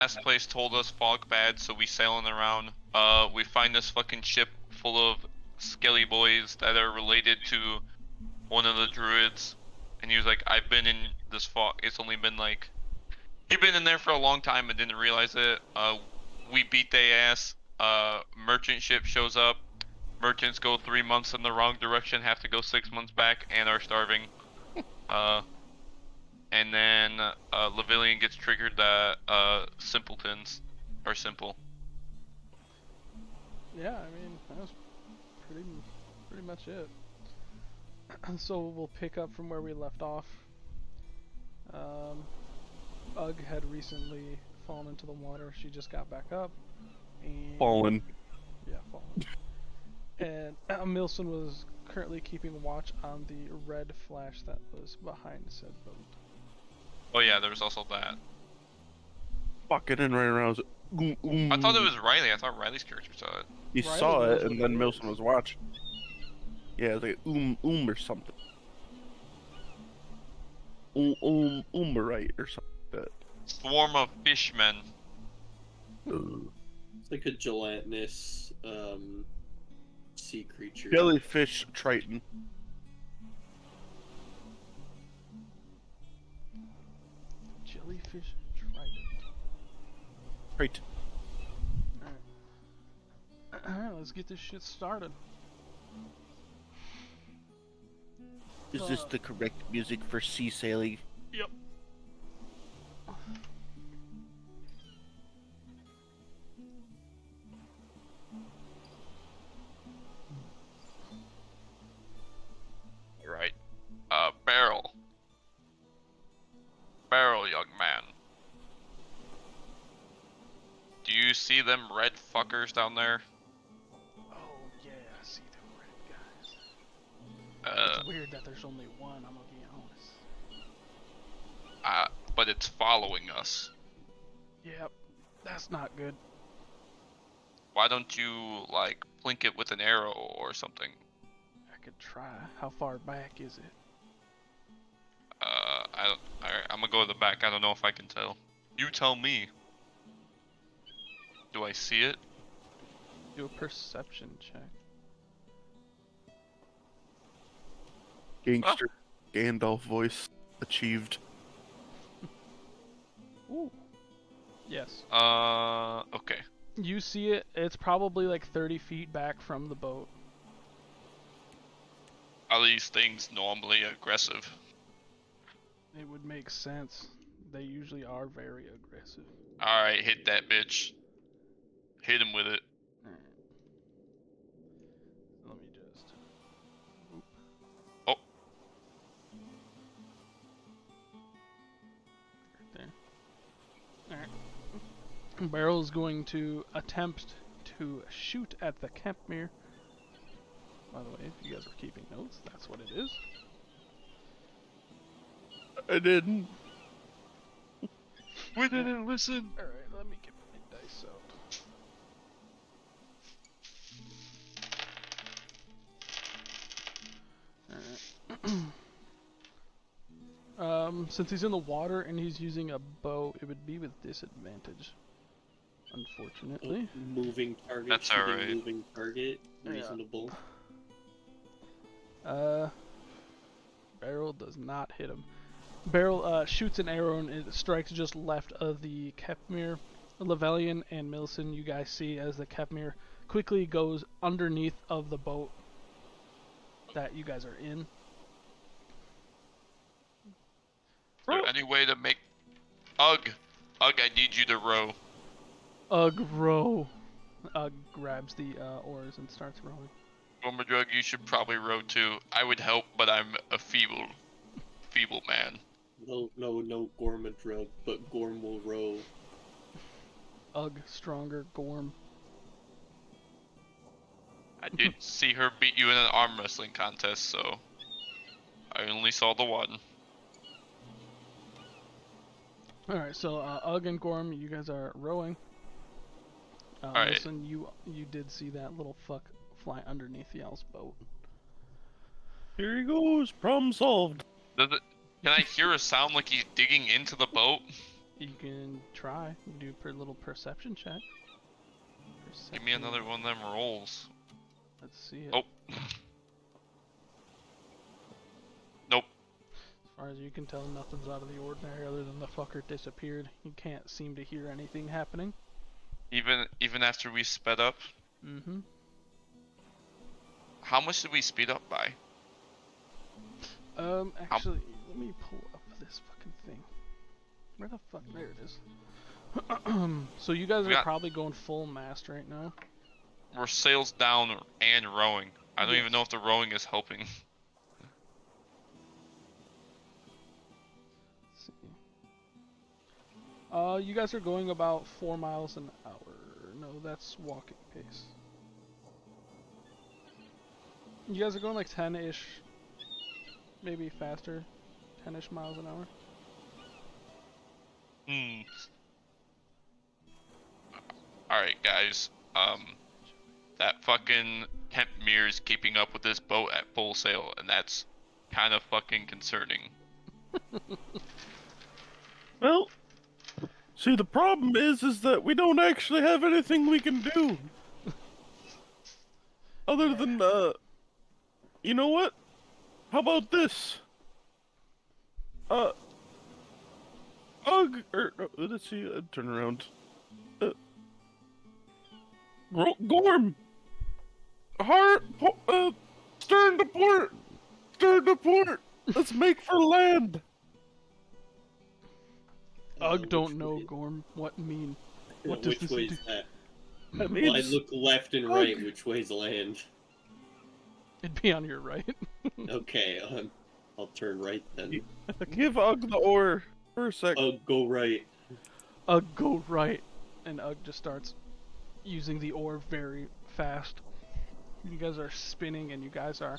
last place told us fog bad, so we sailing around. We find this fucking ship full of skelly boys that are related to one of the druids, and he was like, "I've been in this fog. It's only been like he'd been in there for a long time and didn't realize it." We beat their ass. Merchant ship shows up. Merchants go 3 months in the wrong direction, have to go 6 months back, and are starving. And then Lavillian gets triggered that simpletons are simple. Yeah, I mean, that was pretty much it. So we'll pick up from where we left off. Ugg had recently fallen into the water. She just got back up. And Fallen. Yeah, fallen. And Milson was currently keeping watch on the red flash that was behind said boat. Oh yeah, there was also that. Fucking in right around. I thought it was Riley. I thought Riley's character saw it. He Riley saw knows it, and what then it Milson is. was watching. Yeah, it was like or something. Right or something like that. Swarm of fishmen. It's like a gelatinous sea creature. Jellyfish Triton. Jellyfish trident. Right. Alright, let's get this shit started. Is this the correct music for sea sailing? Yep. Right. Barrel. Barrel, young man. Do you see them red fuckers down there? Oh yeah, I see them red guys. It's weird that there's only one, I'm gonna be honest. But it's following us. Yep, that's not good. Why don't you, like, blink it with an arrow or something? I could try. How far back is it? I'm gonna go to the back. I don't know if I can tell. You tell me. Do I see it? Do a perception check. Gangster Gandalf voice achieved. Ooh. Yes. Okay. You see it. It's probably like 30 feet back from the boat. Are these things normally aggressive? It would make sense. They usually are very aggressive. Alright, hit that bitch. Hit him with it. Alright. Let me just... Oop. Oh. Right there. Alright. Barrel's going to attempt to shoot at the Kempmere. By the way, if you guys were keeping notes, that's what it is. I didn't. We didn't listen. Alright, let me get my dice out. Alright. Since he's in the water and he's using a bow, it would be with disadvantage. Unfortunately. Moving target. That's shooting alright. Moving target. Yeah. Reasonable. Barrel does not hit him. Barrel shoots an arrow and it strikes just left of the Kepmere. Lavellian and Milson, you guys see as the Kepmere quickly goes underneath of the boat that you guys are in. Is there any way to make... Ugg, I need you to row. Ugg, row. Ugg grabs the oars and starts rowing. Gormadrug, you should probably row too. I would help, but I'm a feeble man. No Gormadrug, but Gorm will row. Ugg, stronger, Gorm. I did see her beat you in an arm wrestling contest, so I only saw the one. Alright, so Ugg and Gorm, you guys are rowing. Alright. Listen, you did see that little fuck fly underneath y'all's boat. Here he goes. Problem solved. Does it? Can I hear a sound like he's digging into the boat? You can try. You can do a little perception check. Give me another one of them rolls. Let's see it. Oh. Nope. As far as you can tell, nothing's out of the ordinary other than the fucker disappeared. You can't seem to hear anything happening. Even after we sped up? Mm-hmm. How much did we speed up by? Actually, let me pull up this fucking thing. Where the fuck? There it is. So you guys are probably going full mast right now. We're sails down and rowing. I don't even know if the rowing is helping. Let's see. You guys are going about 4 miles an hour. No, that's walking pace. You guys are going like 10-ish, maybe faster, 10-ish miles an hour. Alright, guys. That fucking Kempmere is keeping up with this boat at full sail, and that's kind of fucking concerning. Well, see, the problem is that we don't actually have anything we can do. Other than, you know what? How about this? Let's see, turn around. Gorm! Stern to port! Stern to port! Let's make for land! Ugh, don't know, Gorm. What mean? What does Which this way do? is that? That Well, I means look left and right. Which way's land? It'd be on your right. Okay, I'll turn right then. give Ugg the oar for a sec. Go right. Ugh, go right. And Ugg just starts using the oar very fast. You guys are spinning and you guys are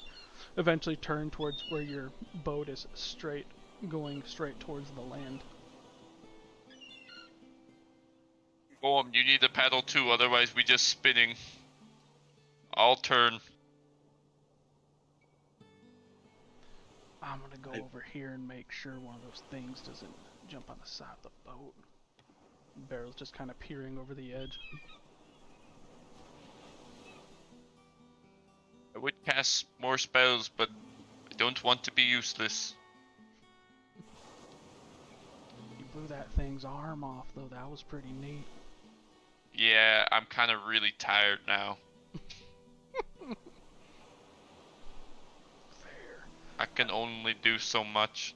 eventually turned towards where your boat is going straight towards the land. You need to paddle too, otherwise we just spinning. I'll turn. I'm gonna go over here and make sure one of those things doesn't jump on the side of the boat. Barrel's just kind of peering over the edge. I would cast more spells, but I don't want to be useless. You blew that thing's arm off, though. That was pretty neat. Yeah, I'm kind of really tired now. Fair. I can only do so much.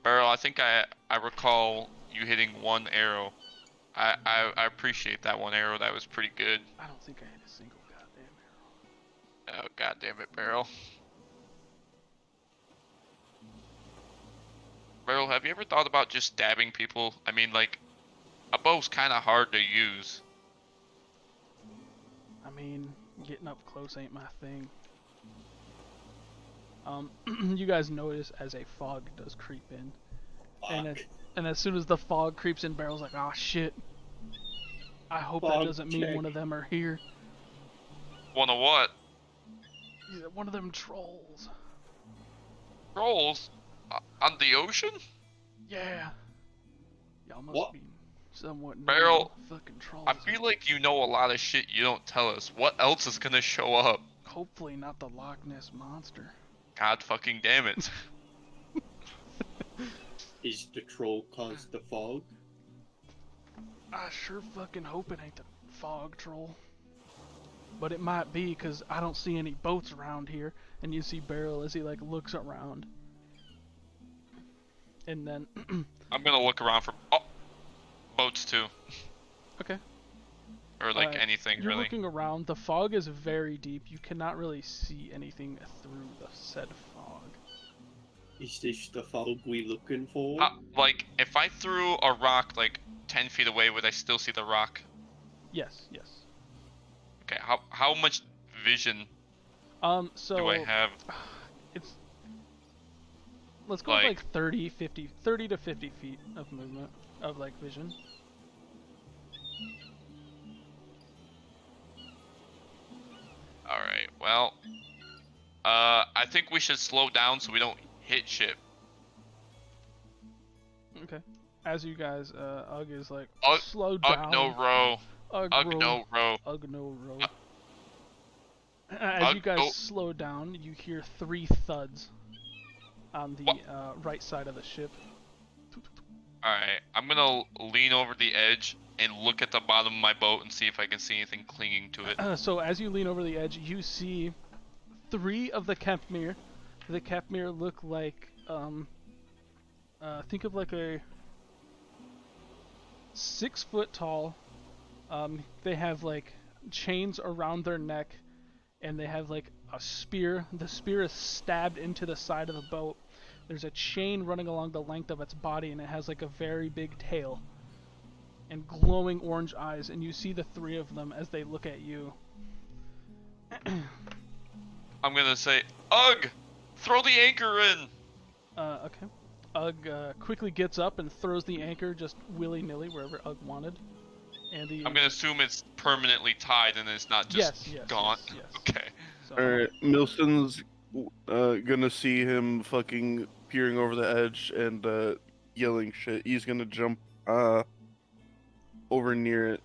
Beryl, I think I recall you hitting one arrow. I appreciate that one arrow. That was pretty good. I don't think I hit a single goddamn arrow. Oh, goddamn it, Beryl. Beryl, have you ever thought about just stabbing people? I mean, like, a bow's kind of hard to use. I mean, getting up close ain't my thing. You guys notice as a fog does creep in. Fuck. And as soon as the fog creeps in, Barrel's like, "Ah, shit. I hope that Fog doesn't mean check. one of them are here." One of what? Yeah, one of them trolls. Trolls? On the ocean? Yeah. Y'all must What? be somewhat new Barrel, to fucking trolls. I feel like you know a lot of shit you don't tell us. What else is gonna show up? Hopefully not the Loch Ness Monster. God fucking damn it. Is the troll caused the fog? I sure fucking hope it ain't the fog troll. But it might be, because I don't see any boats around here. And you see Barrel as he, like, looks around. And then... I'm gonna look around for boats too, Okay. or like anything You're really. looking around. The fog is very deep. You cannot really see anything through the said fog. Is this the fog we looking for? Like if I threw a rock like 10 feet away, would I still see the rock? Yes, yes. Okay, how much vision So... do I have? It's... Let's go with like 30 to 50 feet of movement, of like vision. Alright, well, I think we should slow down so we don't hit shit. As you guys, Ugg is like, Ugg- slow down. Ugg no row. Ugg, Ugg row. no row. Ugg no row. As Ugg you guys no- slow down, you hear 3 thuds on the right side of the ship. Alright, I'm gonna lean over the edge and look at the bottom of my boat and see if I can see anything clinging to it. So as you lean over the edge, you see 3 of the Kepmere. The Kepmere look like, think of like a 6 foot tall. They have like chains around their neck, and they have like a spear. The spear is stabbed into the side of the boat. There's a chain running along the length of its body, and it has like a very big tail and glowing orange eyes, and you see the 3 of them as they look at you. I'm gonna say, Ugg! Throw the anchor in! Okay. Ugg quickly gets up and throws the anchor just willy-nilly wherever Ugg wanted. And the I'm gonna assume it's permanently tied and it's not just yes, gone. yes. Okay. So, Alright, Milson's gonna see him fucking peering over the edge and yelling shit. He's gonna jump over near it,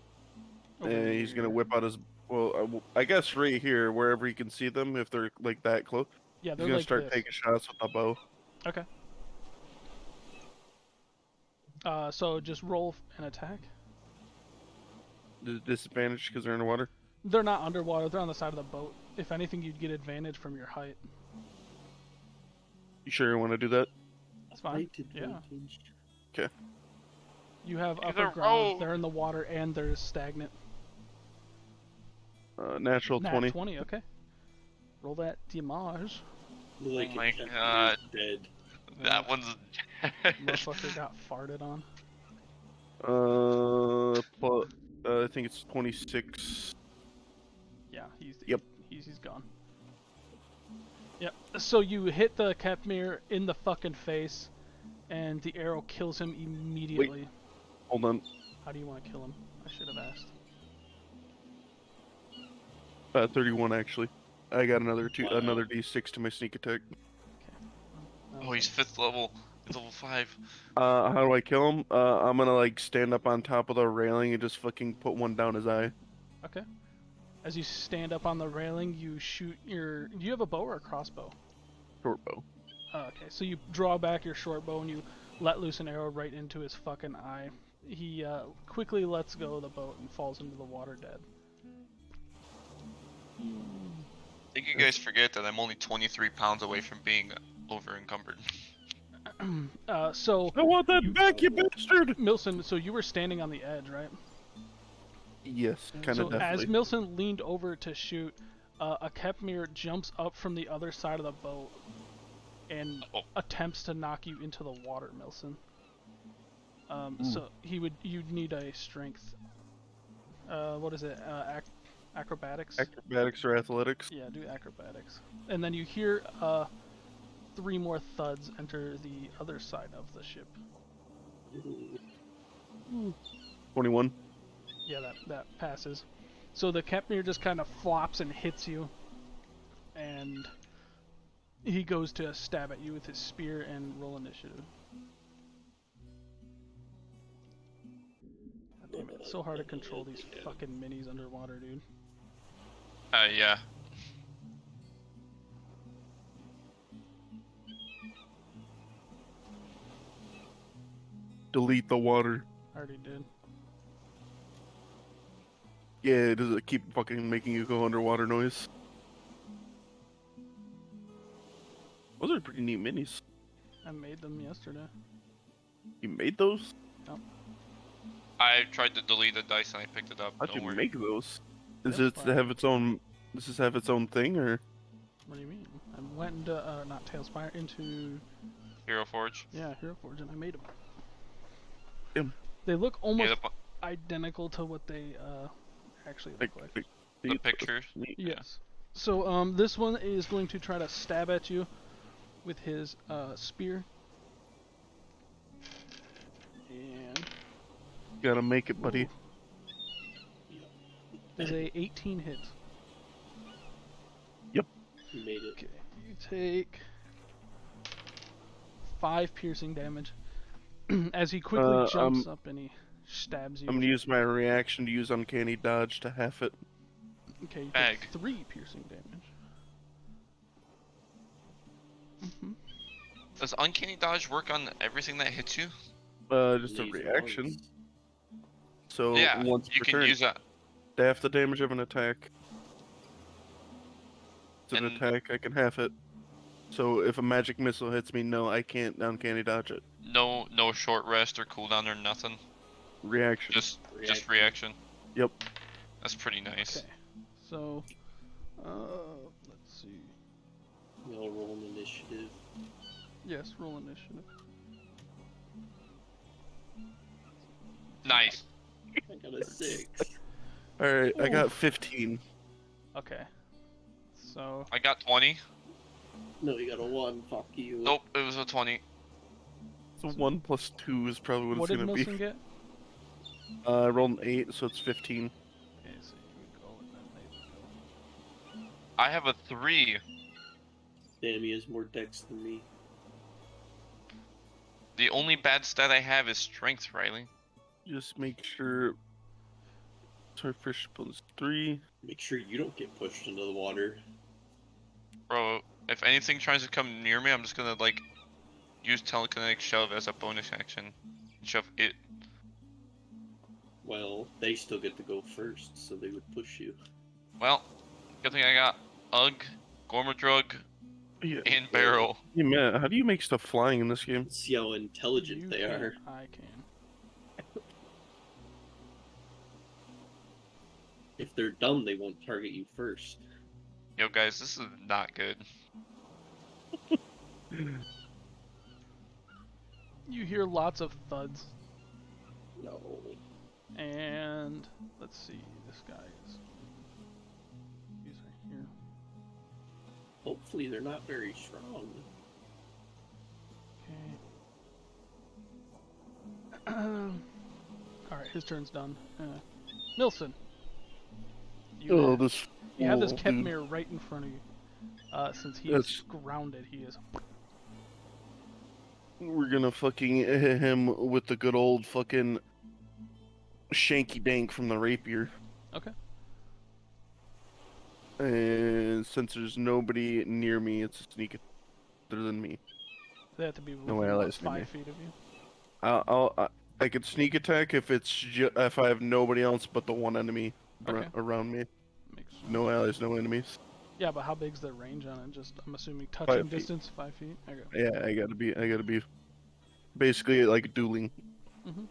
and he's gonna whip out his. Well, I guess right here, wherever he can see them, if they're like that close. Yeah, He's they're gonna like start this. taking shots with the bow. Okay. So just roll an attack. Disadvantage because they're underwater. They're not underwater, they're on the side of the boat. If anything, you'd get advantage from your height. You sure you want to do that? That's fine. Height Yeah. advantage. You have Either upper ground, row. they're in the water, and they're stagnant. Natural Nat 20. 20, okay. Roll that damage. Like Oh my it kept God. me dead. That one's Motherfucker got farted on. I think it's 26. Yeah, he's Yep. he's gone. Yep. So you hit the Kepmere in the fucking face, and the arrow kills him immediately. Hold on. How do you want to kill him? I should have asked. 31 actually. I got another Wow. another D6 to my sneak attack. Oh, he's 5th level. He's level 5. How do I kill him? I'm gonna like stand up on top of the railing and just fucking put one down his eye. Okay. As you stand up on the railing, you shoot your. Do you have a bow or a crossbow? Short bow. Okay, so you draw back your short bow and you let loose an arrow right into his fucking eye. He quickly lets go of the boat and falls into the water dead. I think you guys forget that I'm only 23 pounds away from being over encumbered. So I want that back, you bastard! Milson, so you were standing on the edge, right? Yes, kind So of as definitely. Milson leaned over to shoot, a Kepmere jumps up from the other side of the boat and Oh. attempts to knock you into the water, Milson. So you'd need a strength. What is it? Acrobatics. Acrobatics or athletics? Yeah, do acrobatics. And then you hear 3 more thuds enter the other side of the ship. 21. Yeah, that passes. So the Kepmere just kind of flops and hits you, and he goes to stab at you with his spear and roll initiative. God damn it, it's so hard to control these fucking minis underwater, dude. Yeah. Delete the water. I already did. Yeah, does it keep fucking making you go underwater noise? Those are pretty neat minis. I made them yesterday. You made those? I tried to delete the dice and I picked it up. How'd Don't you worry. make those? Is Yep, it to have its own? Does this have its own thing, or? What do you mean? I went into, not Tailspire, into, Hero Forge. yeah, Hero Forge, and I made them. Damn. They look almost Yeah, identical to what they actually Like, look like. the pictures. Neat. Yes. So this one is going to try to stab at you with his spear. And Gotta make it, buddy. is a 18 hit. You made it. Okay, you take 5 piercing damage. as he quickly jumps I'm up and he stabs you. I'm gonna use my reaction to use uncanny dodge to half it. Okay, you Bag. take 3 piercing damage. Does uncanny dodge work on everything that hits you? Just a Laser reaction. ones. So Yeah, once you per can turn, use that. half the damage of an attack. It's an And- attack, I can half it. So if a magic missile hits me, no, I can't uncanny dodge it. No short rest or cooldown or nothing. Reaction. Just Reaction. reaction. Yep. That's pretty nice. Okay. So, let's see. We all roll an initiative. Yes, roll initiative. Nice. I got a 6. Alright, I got Oof. 15. Okay. So, I got 20. No, you got a 1. Fuck you. Nope, it was a 20. So 1 plus 2 is probably what, what it's did gonna be. Milson get? I rolled an 8, so it's 15. Okay, so you would go and then they would go. I have a 3. Damn, he has more dex than me. The only bad stat I have is strength, Riley. Just make sure. Sorry, fish plus 3. Make sure you don't get pushed into the water. Bro, if anything tries to come near me, I'm just gonna, like, use telekinetic shove as a bonus action. Shove it. Well, they still get to go first, so they would push you. Well, good thing I got Ugg, Gormadrug, Yeah. and Barrel. Hey, man, how do you make stuff flying in this game? Let's see how intelligent You they can, are. I can. If they're dumb, they won't target you first. Yo, guys, this is not good. You hear lots of thuds, No. and let's see. This guy is. He's right here. Hopefully, they're not very strong. Okay. Alright, his turn's done. Milson. Oh, have, this. you have this fool, dude. Kepmir right in front of you. Since he's That's- grounded, he is. We're gonna fucking hit him with the good old fucking shanky dank from the rapier. Okay. And since there's nobody near me, it's a sneak other than me. They have to be No within allies what, near 5 me. feet of you. I could sneak attack if if I have nobody else but the one enemy Okay. around me. Makes sense. No allies, no enemies. Yeah, but how big's their range on it? Just I'm assuming touching 5 feet. distance, 5 feet. Okay. Yeah, I gotta be basically like dueling. Mhm.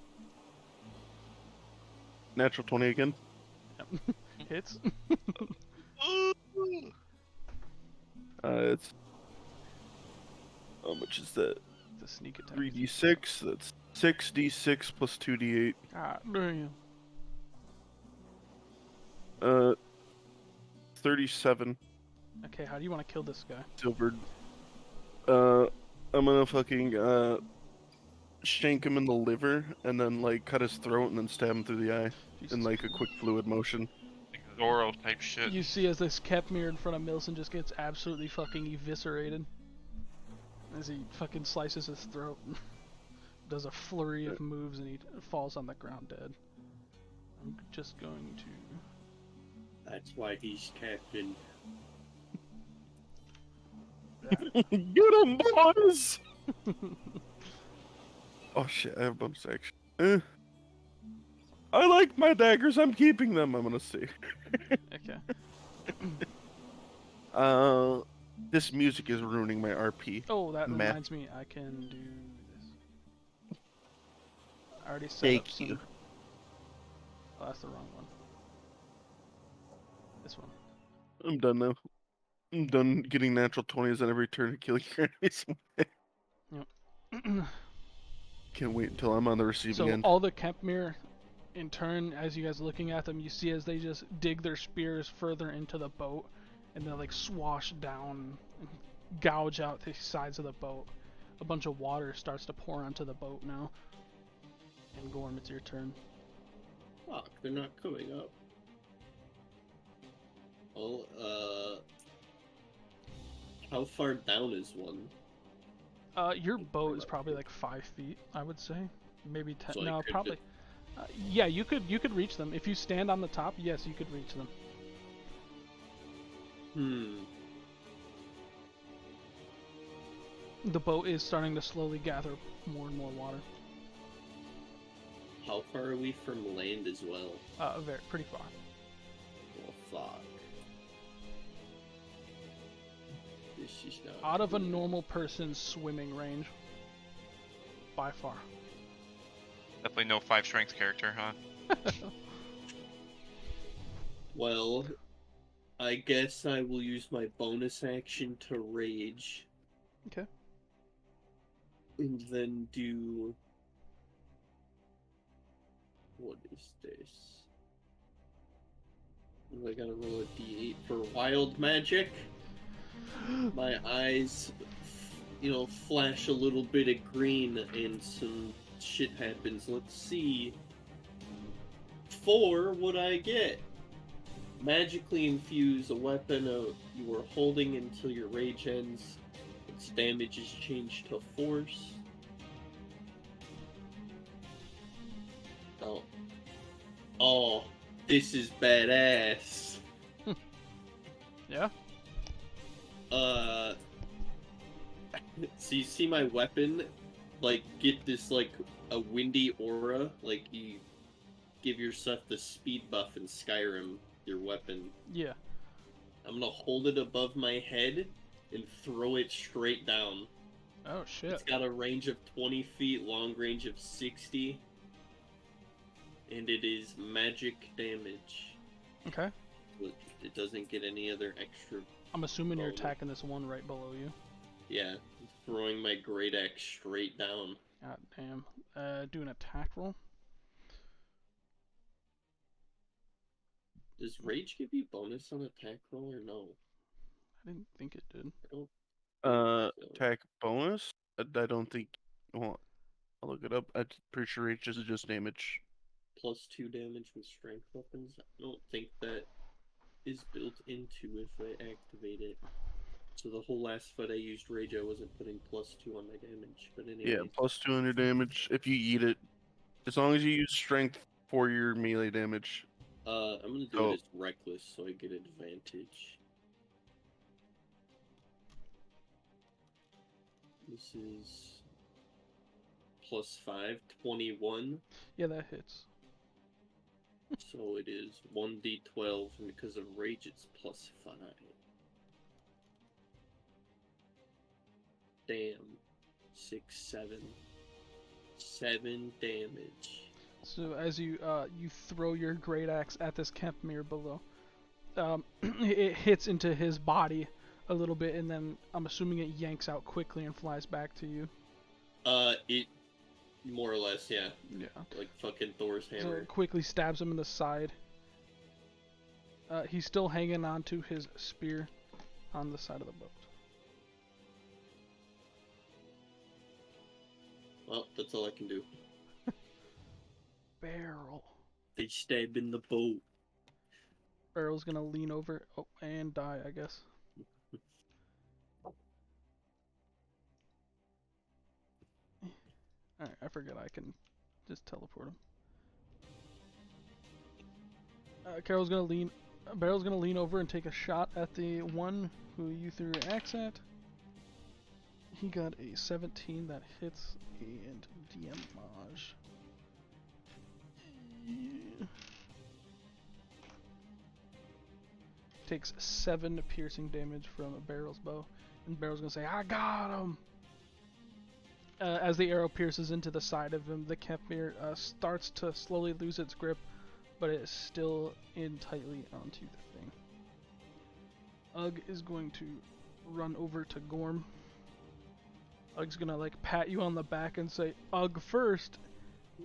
Natural 20 again. Yep. Hits. It's how much is that? The sneak attack. 3d6. That's 6d6 plus 2d8. Ah, damn. 37 Okay, how do you want to kill this guy? silvered. I'm gonna fucking shank him in the liver and then like cut his throat and then stab him through the eye Jesus. in like a quick fluid motion. Like Zorro type shit. You see as this Kepmir in front of Milson just gets absolutely fucking eviscerated. As he fucking slices his throat. Does a flurry of moves and he falls on the ground dead. I'm just going to... That's why he's captain. Get him, boys! Oh shit, I have bonus action. I like my daggers, I'm keeping them, I'm gonna see. Okay. This music is ruining my RP. Oh, that Math. reminds me, I can do this. I already set Thank up some... you. Oh, that's the wrong one. This one. I'm done now. I'm done getting natural 20s on every turn and killing your enemies. Can't wait until I'm on the receiving So end. all the Kepmir, in turn, as you guys are looking at them, you see as they just dig their spears further into the boat, and they like swash down and gouge out the sides of the boat. A bunch of water starts to pour onto the boat now. And Gorm, it's your turn. Fuck, they're not coming up. Well, how far down is one? Your boat is probably like 5 feet, I would say. Maybe 10. So I No, could probably. Yeah, you could reach them if you stand on the top. Yes, you could reach them. The boat is starting to slowly gather more and more water. How far are we from land as well? Pretty far. Oh, fuck. This is not Out of a good. normal person's swimming range. By far. Definitely no 5 strength character, huh? Well, I guess I will use my bonus action to rage. Okay. And then do... What is this? I gotta roll a d8 for wild magic. My eyes, flash a little bit of green and some shit happens. Let's see. 4, what I get? Magically infuse a weapon you are holding until your rage ends. Its damage is changed to force. Oh. Oh, this is badass. Yeah. So you see my weapon, get this, a windy aura, you give yourself the speed buff in Skyrim, your weapon. Yeah. I'm gonna hold it above my head and throw it straight down. Oh shit. It's got a range of 20 feet, long range of 60. And it is magic damage. Okay. It doesn't get any other extra. I'm assuming you're bonus. attacking this one right below you. Yeah, throwing my great axe straight down. God damn. Do an attack roll. Does rage give you bonus on attack roll or no? I didn't think it did. I don't. Attack bonus? I don't think. Well, I'll look it up. I'm pretty sure H is just damage. +2 damage with strength weapons. I don't think that is built into if I activate it. So the whole last fight I used rage, I wasn't putting +2 on my damage. But anyway. Yeah, plus 200 damage if you eat it. As long as you use strength for your melee damage. I'm gonna do it as reckless so I get advantage. This is +5, 21. Yeah, that hits. So it is 1d12, and because of rage, it's +5. Damn. 6, 7. 7 damage. So as you throw your great axe at this Kempmere below, it hits into his body a little bit, and then I'm assuming it yanks out quickly and flies back to you. It more or less, yeah. Yeah. Like fucking Thor's So hammer. it quickly stabs him in the side. He's still hanging on to his spear on the side of the boat. Well, that's all I can do. Barrel. They stab in the boat. Barrel's gonna lean over, and die, I guess. Alright, I forget I can just teleport him. Barrel's gonna lean over and take a shot at the one who you threw your axe at. He got a 17 that hits and damage. Yeah. Takes 7 piercing damage from a Barrel's bow, and Barrel's gonna say, "I got him." As the arrow pierces into the side of him, the Kempmere starts to slowly lose its grip, but it is still in tightly onto the thing. Ugg is going to run over to Gorm. Ugg's gonna pat you on the back and say, "Ugg first,"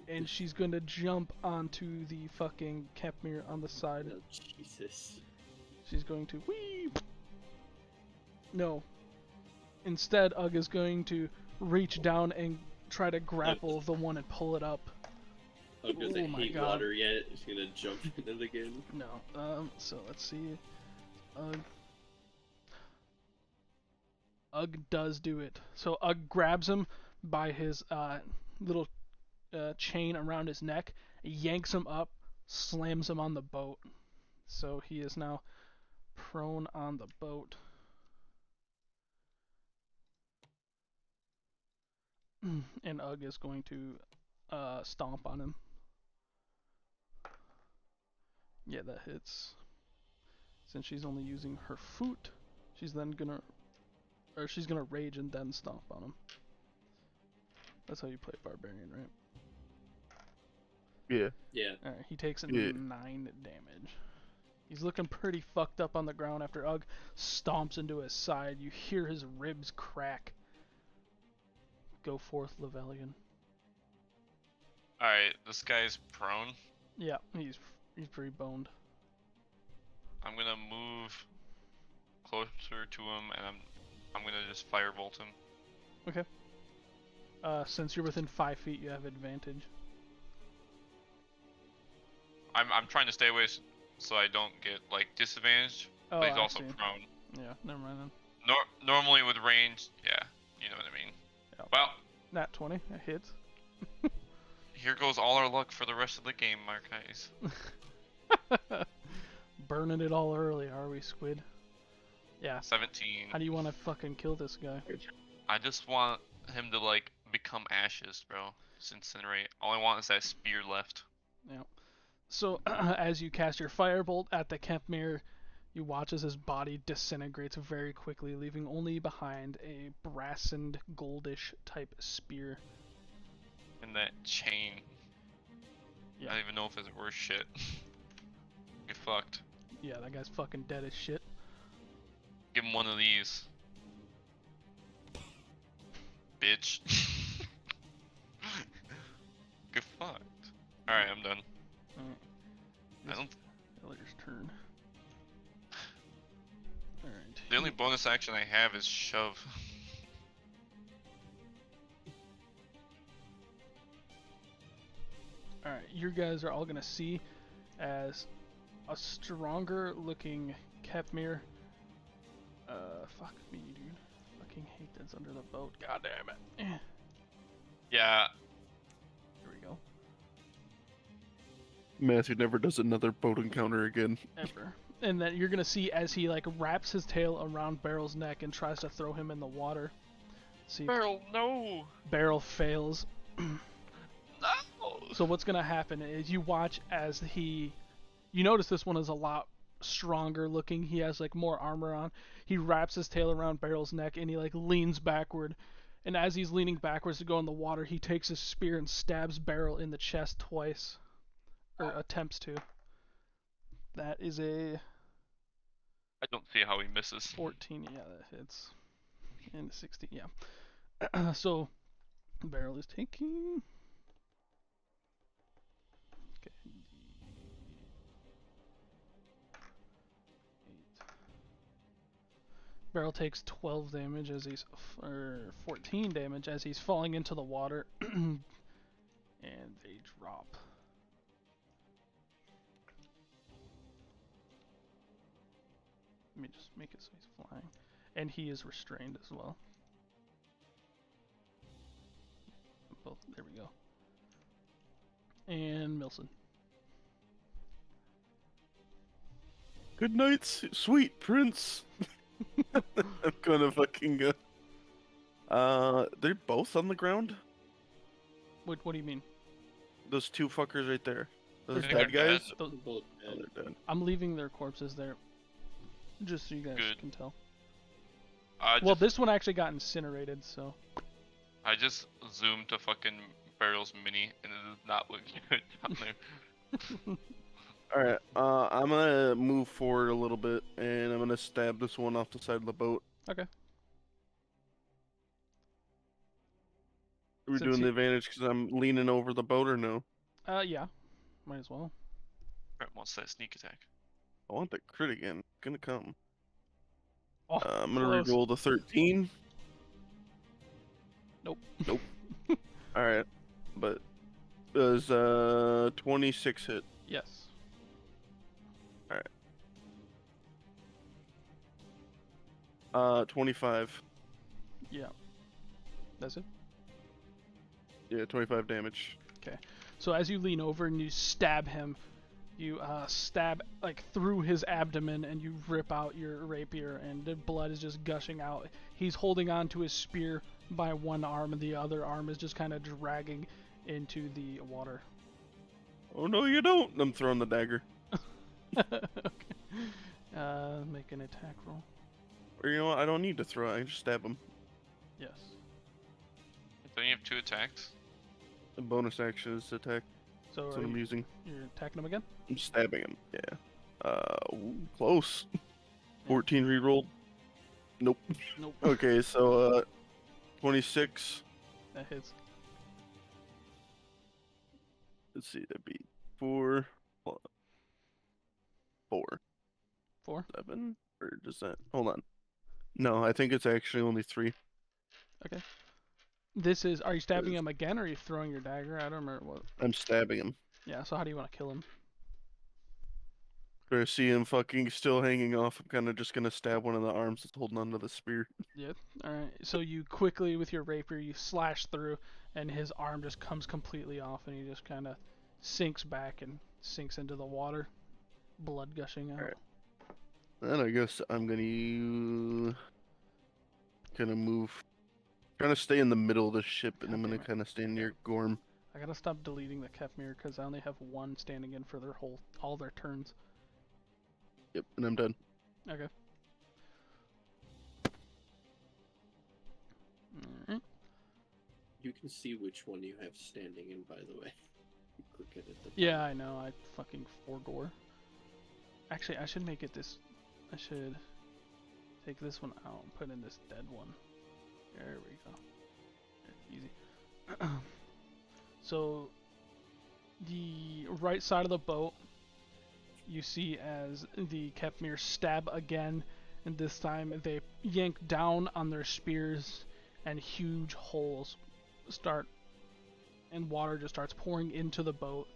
and she's gonna jump onto the fucking Kempmere on the side. Oh, Jesus. She's going to whee. No. Instead, Ugg is going to reach down and try to grapple the one and pull it up. Oh, doesn't Oh my hate God. water yet. It's gonna jump in it again. No. So let's see. Ugg does do it. So Ugg grabs him by his little chain around his neck, yanks him up, slams him on the boat. So he is now prone on the boat. And Ugg is going to stomp on him. Yeah, that hits. Since she's only using her foot, she's gonna rage and then stomp on him. That's how you play Barbarian, right? Yeah. Yeah. Alright, he takes Yeah. 9 damage. He's looking pretty fucked up on the ground after Ugg stomps into his side. You hear his ribs crack. Go forth, Levelian. Alright, this guy's prone. Yeah, he's pretty boned. I'm gonna move closer to him, and I'm gonna just firebolt him. Okay. Since you're within 5 feet, you have advantage. I'm trying to stay away so I don't get like disadvantaged, Oh, but he's I also see. prone. Yeah, never mind then. Normally with range, yeah, you know what I mean. Yep. Well, Nat 20, that hits. here goes all our luck for the rest of the game, Marquise. Burning it all early, are we, Squid? Yeah. 17. How do you want to fucking kill this guy? I just want him to like become ashes, bro. Just incinerate. All I want is that spear left. Yeah. So, as you cast your firebolt at the Kempmere, you watch as his body disintegrates very quickly, leaving only behind a brassed, goldish type spear. And that chain. Yeah. I don't even know if it's worth shit. Get fucked. Yeah, that guy's fucking dead as shit. Give him one of these. Bitch. Get fucked. Alright, I'm done. Alright. I don't. Elder's turn. Alright. The only bonus action I have is shove. Alright, you guys are all gonna see as a stronger looking Kepmere. Fuck me, dude. Fucking hate that's under the boat. God damn it. Yeah. Here we go. Matthew never does another boat encounter again. Ever. And then you're gonna see as he like wraps his tail around Barrel's neck and tries to throw him in the water. See, Barrel, no. Barrel fails. No. So what's gonna happen is you watch as you notice this one is a lot stronger looking. He has like more armor on. He wraps his tail around Barrel's neck and he like leans backward. And as he's leaning backwards to go in the water, he takes his spear and stabs Barrel in the chest twice, or attempts to. That is a I don't see how he misses. 14. Yeah, that hits. And 16. Yeah. So Barrel is taking. Okay. 8. Barrel takes 12 damage as he's, or 14 damage as he's falling into the water, and they drop. Let me just make it so he's flying, and he is restrained as well. Both. There we go. And Milson. Good night, sweet prince. I'm gonna fucking they're both on the ground? What do you mean? Those two fuckers right there. Those I think dead they're guys? Those, Both Oh, dead. they're dead. I'm leaving their corpses there, just so you guys Good. can tell. Well, This one actually got incinerated, so. I just zoomed to fucking Barrel's mini, and it does not look good down there. Alright, I'm gonna move forward a little bit, and I'm gonna stab this one off the side of the boat. Okay. Are we Since doing you- the advantage because I'm leaning over the boat or no? Yeah. Might as well. Brett wants that sneak attack. I want that crit again. It's gonna come. Oh, I'm gonna close. reroll the 13. Nope. Nope. Alright, but does 26 hit? Yes. 25. Yeah. That's it. Yeah, 25 damage. So as you lean over and you stab him, you stab like through his abdomen and you rip out your rapier and the blood is just gushing out. He's holding on to his spear by one arm and the other arm is just kind of dragging into the water. Oh no, you don't! I'm throwing the dagger. Okay. Make an attack roll. Or you know what? I don't need to throw it. I can just stab him. Yes. Don't you have 2 attacks? The bonus action is attack. So That's are what I'm using. you're attacking him again? I'm stabbing him. Yeah. Ooh, close. 14 reroll. Nope. Nope. Okay, so 26. That hits. Let's see, that'd be 4. 4. 4. 7? Or does that? Hold on. No, I think it's actually only 3. Okay. Are you stabbing him again or are you throwing your dagger? I don't remember what. I'm stabbing him. Yeah, so how do you want to kill him? Or see him fucking still hanging off. I'm kind of just gonna stab one of the arms that's holding onto the spear. Yeah. Alright, so you quickly, with your rapier, you slash through, and his arm just comes completely off, and he just kind of sinks back and sinks into the water. Blood gushing out. Alright. Then I guess I'm gonna move. Trying to stay in the middle of the ship, and I'm gonna kind of stand near Gorm. I gotta stop deleting the Kepmir, because I only have one standing in for all their turns. Yep, and I'm done. Okay. Alright. You can see which one you have standing in, by the way. You click it at the Yeah, I know. I fucking forgore. Actually, I should make it this. I should take this one out and put in this dead one. There we go. There, easy. So, the right side of the boat, you see as the Kepmir stab again, and this time they yank down on their spears, and huge holes start, and water just starts pouring into the boat.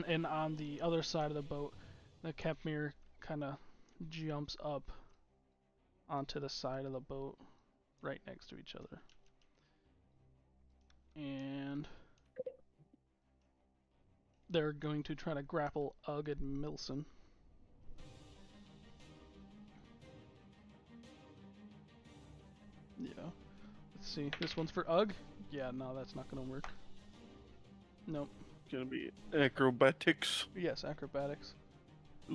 And on the other side of the boat, the Kepmir kind of jumps up onto the side of the boat, right next to each other. And they're going to try to grapple Ugg and Milson. Yeah. Let's see. This one's for Ugg? Yeah, no, that's not going to work. Nope. Gonna be acrobatics. Yes, acrobatics. Ooh,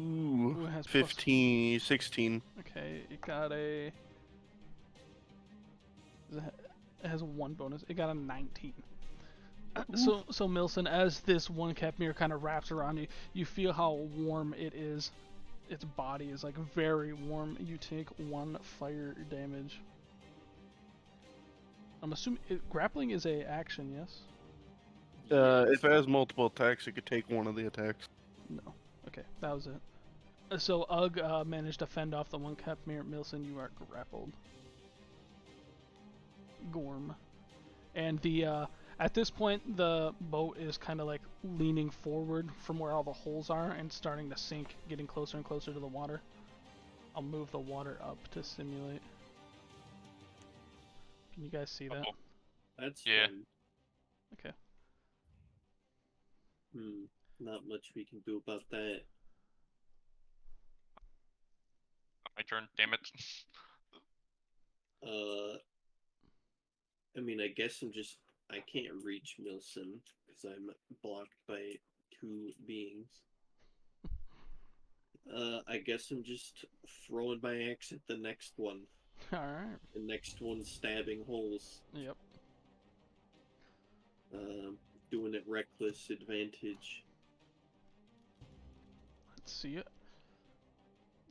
Ooh, it has 15, 16. Okay, it got a... It has one bonus. It got a 19. So Milson, as this one Kepmir kind of wraps around you, you feel how warm it is. Its body is like very warm. You take 1 fire damage. I'm assuming grappling is a action, yes? If it has multiple attacks, it could take one of the attacks. No. Okay, that was it. So Ugg managed to fend off the one Kepmir. Milson, you are grappled. Gorm. And the at this point, the boat is kind of like leaning forward from where all the holes are and starting to sink, getting closer and closer to the water. I'll move the water up to simulate. Can you guys see that? Uh-oh. That's Yeah. fun. Okay. Not much we can do about that. My turn, damn it. I mean, I guess I can't reach Milson because I'm blocked by 2 beings. I guess I'm just throwing my axe at the next one. Alright. The next one's stabbing holes. Yep. Doing it reckless advantage. Let's see it.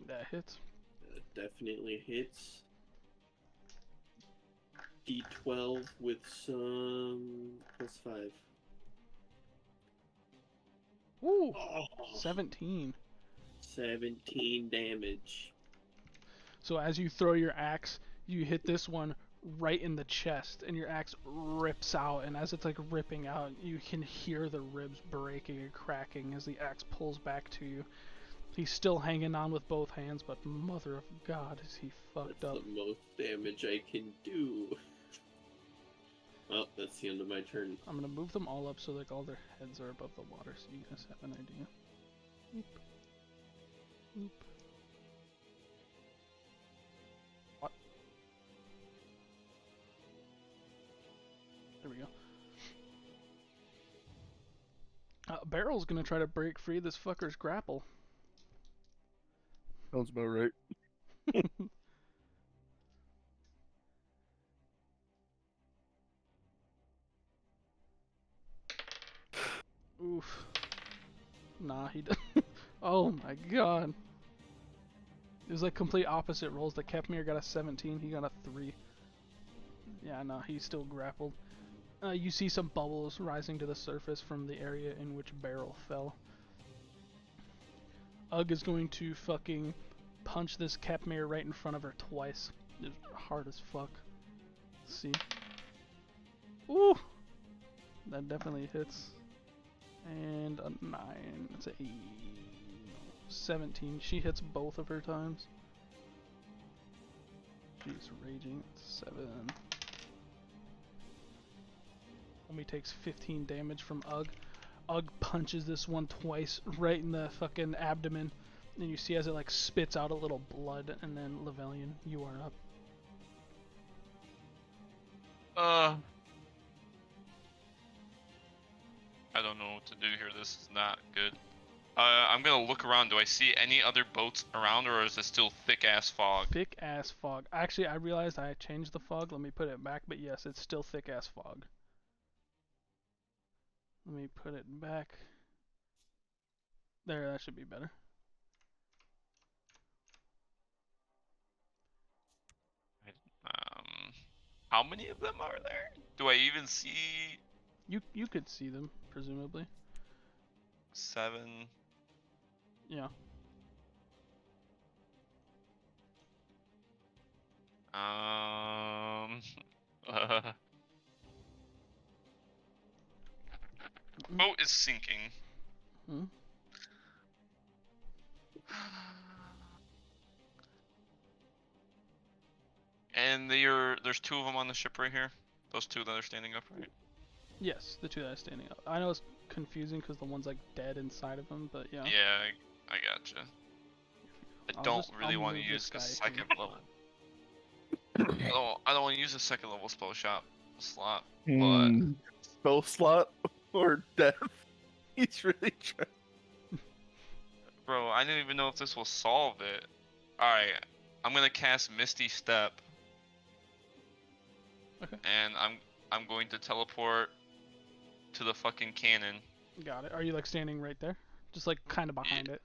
That hits. Definitely hits. D12 with some +5. Woo! Oh, 17. 17 damage. So as you throw your axe, you hit this one right in the chest, and your axe rips out, and as it's like ripping out, you can hear the ribs breaking and cracking as the axe pulls back to you. He's still hanging on with both hands, but mother of God, is he fucked That's up. the most damage I can do. Well, that's the end of my turn. I'm gonna move them all up so like all their heads are above the water, so you guys have an idea. Oop. Oop. What? There we go. Barrel's gonna try to break free this fucker's grapple. Sounds about right. Oof. Nah, he did. Oh my god. It was like complete opposite rolls. The Kepmir got a 17, he got a 3. Yeah, no, he's still grappled. You see some bubbles rising to the surface from the area in which Barrel fell. Ugg is going to fucking punch this Kepmir right in front of her twice. It's hard as fuck. Let's see. Ooh! That definitely hits. And a 9. It's a 17. She hits both of her times. She's raging. 7. Homie takes 15 damage from Ugg. Ugg punches this one twice right in the fucking abdomen. And you see as it like spits out a little blood. And then Levelian, you are up. I don't know what to do here. This is not good. I'm gonna look around. Do I see any other boats around, or is it still thick ass fog? Thick ass fog. Actually, I realized I changed the fog. Let me put it back. But yes, it's still thick ass fog. Let me put it back. There, that should be better. How many of them are there? Do I even see You could see them, presumably. 7? Yeah. Boat is sinking. Hmm? And there's 2 of them on the ship right here. Those 2 that are standing up, right? Yes, the 2 that are standing up. I know it's confusing because the one's like dead inside of them, but yeah. Yeah, I gotcha. I don't really want to use the second level. I don't want to use a second level spell shot slot, but Spell slot or death. He's really trying. bro, I didn't even know if this will solve it. All right, I'm gonna cast Misty Step. Okay. And I'm going to teleport to the fucking cannon. Got it. Are you like standing right there? Just like kind of behind it?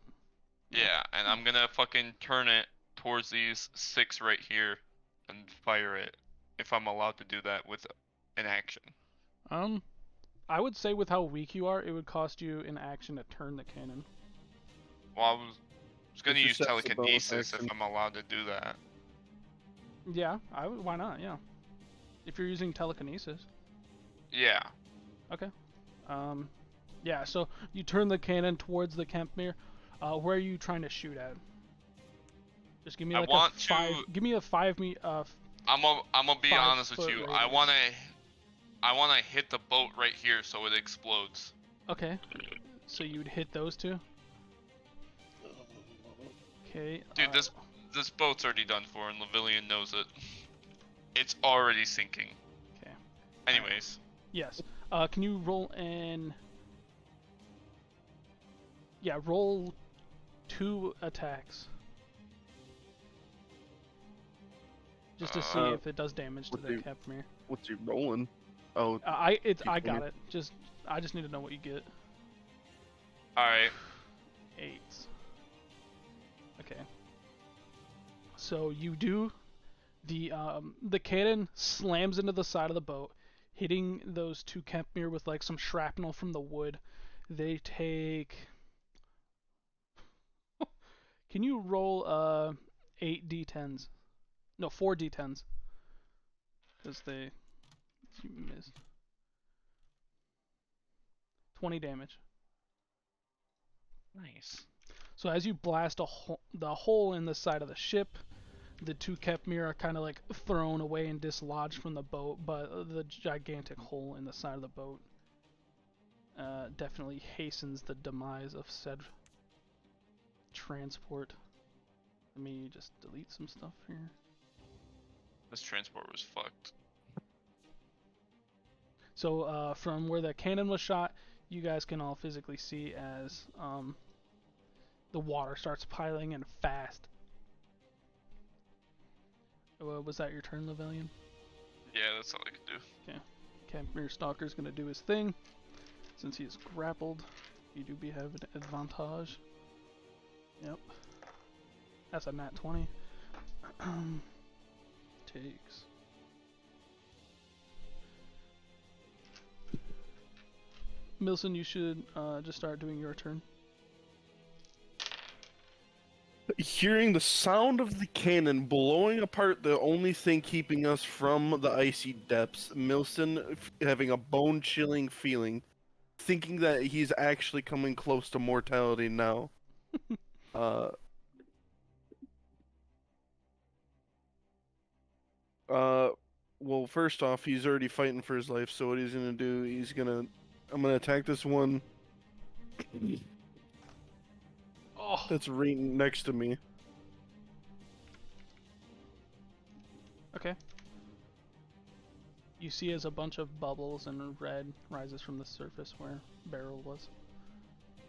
Yeah, and I'm gonna fucking turn it towards these 6 right here and fire it, if I'm allowed to do that with an action. I would say with how weak you are, it would cost you an action to turn the cannon. Well, I was gonna It's use just that's a bonus telekinesis if action. I'm allowed to do that. Yeah, why not? Yeah. If you're using telekinesis. Yeah. Okay. Yeah, so you turn the cannon towards the Kempmere. Where are you trying to shoot at? Just give me like a 5. Give me a 5 me. I'm gonna be 5 honest with foot you. radius. I wanna hit the boat right here so it explodes. Okay. So you'd hit those 2. Okay. Dude, this boat's already done for, and Levilian knows it. It's already sinking. Okay. Anyways. Yes. Can you roll an? Yeah, roll 2 attacks. Just to see if it does damage to the Kepmere. What's he rolling? Oh, I got it. I just need to know what you get. Alright. 8. Okay. So you do. The cannon slams into the side of the boat, hitting those 2 Kempmere with like some shrapnel from the wood. They take. Can you roll 8 d10s? No, 4 d10s. Because you missed. 20 damage. Nice. So as you blast the hole in the side of the ship, the two Kepmir are kind of like thrown away and dislodged from the boat, but the gigantic hole in the side of the boat definitely hastens the demise of said transport. Let me just delete some stuff here. This transport was fucked. So from where the cannon was shot, you guys can all physically see as the water starts piling in fast. Was that your turn, Levelian? Yeah, that's all I could do. Okay. Kepmir Stalker's gonna do his thing. Since he is grappled, you do have an advantage. Yep. That's a nat 20. Takes. Milson, you should just start doing your turn. Hearing the sound of the cannon blowing apart the only thing keeping us from the icy depths, Milson having a bone-chilling feeling, thinking that he's actually coming close to mortality now. Well, first off, he's already fighting for his life, so what he's gonna do, I'm gonna attack this one Oh, that's right next to me. okay. You see as a bunch of bubbles and red rises from the surface where Beryl was.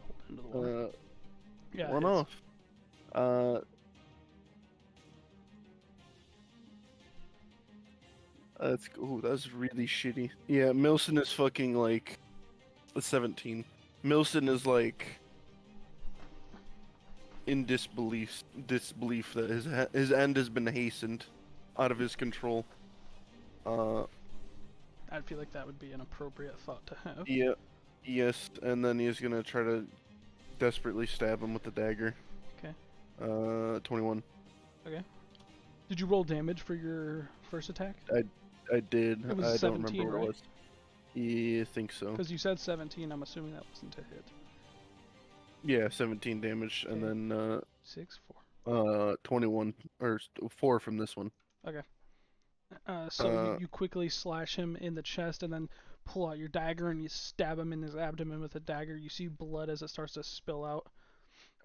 Pulled into the water. Yeah, One it's- off. That's really shitty. Yeah, Milson is fucking like a 17. Milson is like in disbelief that his end has been hastened out of his control. I'd feel like that would be an appropriate thought to have. Yeah, yes, and then he's gonna try to desperately stab him with the dagger. Okay. 21. Okay. Did you roll damage for your first attack? I did. It was I don't 17, remember what right? it was. Yeah, I think so. Because you said 17, I'm assuming that wasn't a hit. Yeah, 17 damage, and Okay. then 6, 4. 21 or 4 from this one. Okay. So you quickly slash him in the chest and then pull out your dagger and you stab him in his abdomen with a dagger. You see blood as it starts to spill out.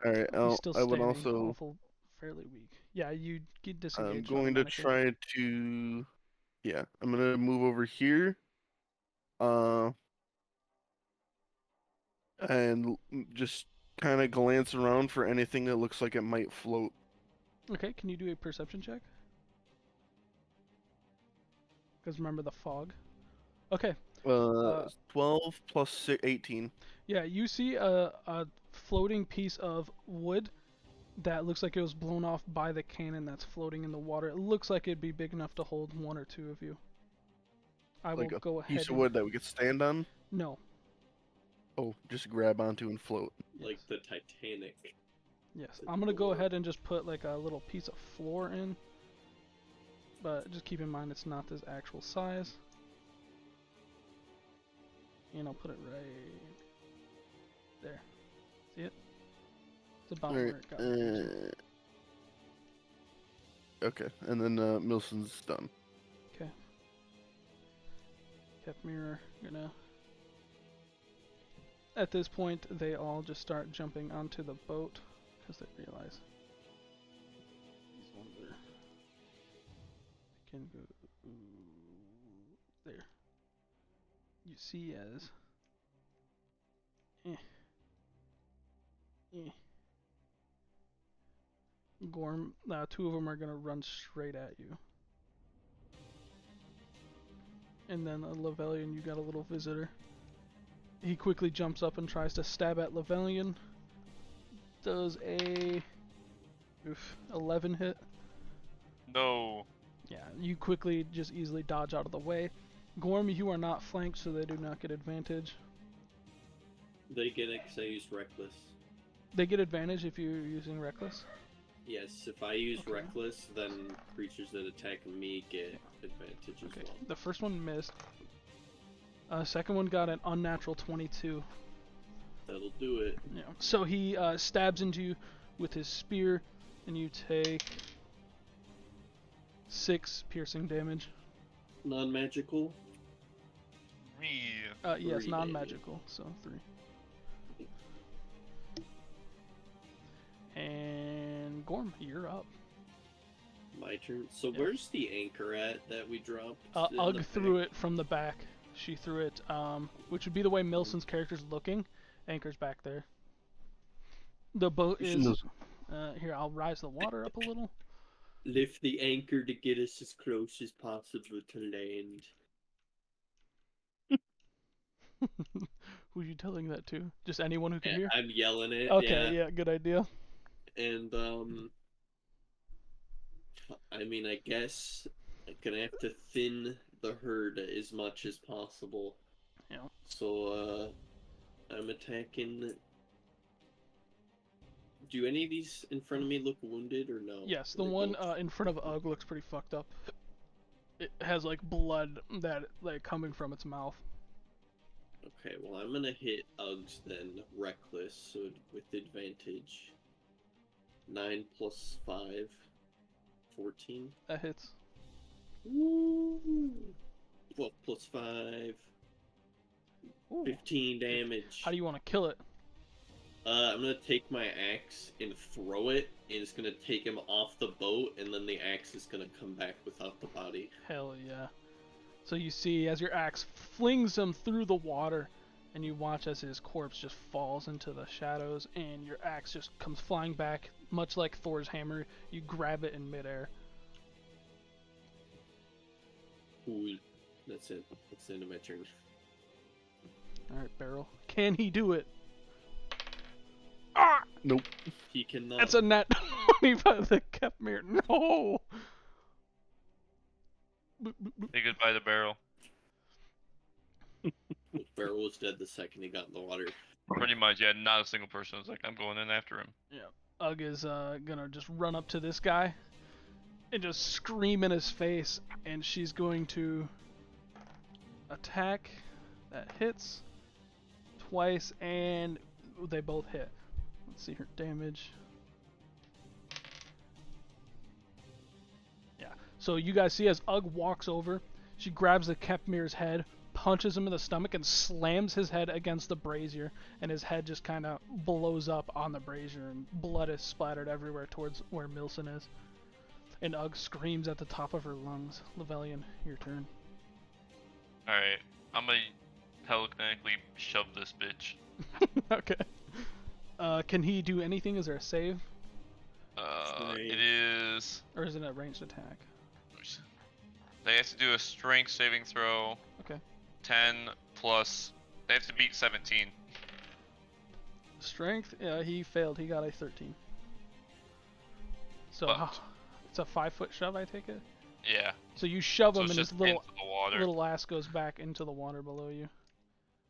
All right, He's still I would standing, also. awful, fairly weak. Yeah, you get I'm disengaged. going to automatically. try to. Yeah, I'm gonna move over here. And just kind of glance around for anything that looks like it might float. Okay, can you do a perception check? Because remember the fog. Okay. 12 plus 18. Yeah, you see a floating piece of wood that looks like it was blown off by the cannon that's floating in the water. It looks like it'd be big enough to hold one or two of you. I Like will a go ahead. piece of wood that we could stand on. No. Oh, just grab onto and float. Like Yes. the Titanic. Yes. I'm gonna go ahead and just put like a little piece of floor in. But just keep in mind it's not this actual size. And I'll put it right there. See it? It's about where it got. Okay, and then Milson's done. Okay. Kepmir gonna. At this point, they all just start jumping onto the boat because they realize these ones are. They can go there. You see as. Gorm, two of them are gonna run straight at you. And then Levelian, you got a little visitor. He quickly jumps up and tries to stab at Levelian. Does a 11 hit. No. Yeah, you quickly just easily dodge out of the way. Gorm, you are not flanked, so they do not get advantage. They get it because I used Reckless. They get advantage if you're using Reckless. Yes, if I use Okay. Reckless, then creatures that attack me get advantage as Okay, well. the first one missed. Second one got an unnatural 22. That'll do it. Yeah. So he stabs into you with his spear, and you take 6 piercing damage. Non-magical. Yes, 3 non-magical, so 3. And Gorm, you're up. My turn. So Yeah. where's the anchor at that we dropped? Ugg threw it from the back. She threw it, which would be the way Milson's character's looking. Anchor's back there. The boat is... here, I'll rise the water up a little. Lift the anchor to get us as close as possible to land. Who you telling that to? Just anyone who can Yeah, hear? I'm yelling it. Okay, yeah, good idea. And I mean, I guess I'm gonna have to thin the herd as much as possible. Yeah. So I'm attacking. Do any of these in front of me look wounded or no? Yes, Are the they one both- in front of Ugg looks pretty fucked up. It has like blood that like coming from its mouth. Okay, well I'm gonna hit Uggs then, reckless, so with advantage. 9 plus 5, 14. That hits. Woo! 12 plus 5, Ooh. 15 damage. How do you want to kill it? I'm gonna take my axe and throw it, and it's gonna take him off the boat, and then the axe is gonna come back without the body. Hell yeah. So you see as your axe flings him through the water, and you watch as his corpse just falls into the shadows, and your axe just comes flying back, much like Thor's hammer. You grab it in midair. Cool. That's it. That's the end of my turn. Alright, Barrel. Can he do it? Ah! Nope. He cannot. That's a net 20 by the Kepmere. No! Boop, boop, boop. Say goodbye to Barrel. Barrel was dead the second he got in the water. Pretty much, yeah, not a single person was like, I'm going in after him. Ugg is gonna just run up to this guy and just scream in his face, and she's going to attack. That hits twice, and they both hit. Let's see her damage. Yeah. So you guys see as Ugg walks over, she grabs the Kepmir's head, punches him in the stomach, and slams his head against the brazier, and his head just kind of blows up on the brazier, and blood is splattered everywhere towards where Milson is. And Ugg screams at the top of her lungs. Levelian, your turn. Alright, I'm gonna telekinetically shove this bitch. Okay. Can he do anything? Is there a save? It is... Or is it a ranged attack? They have to do a strength saving throw. Okay. 10 plus... They have to beat 17. Strength? Yeah, he failed. He got a 13. So Fucked. it's a 5-foot shove, I take it? Yeah. So you shove So him it's and his just little into the water. little ass goes back into the water below you.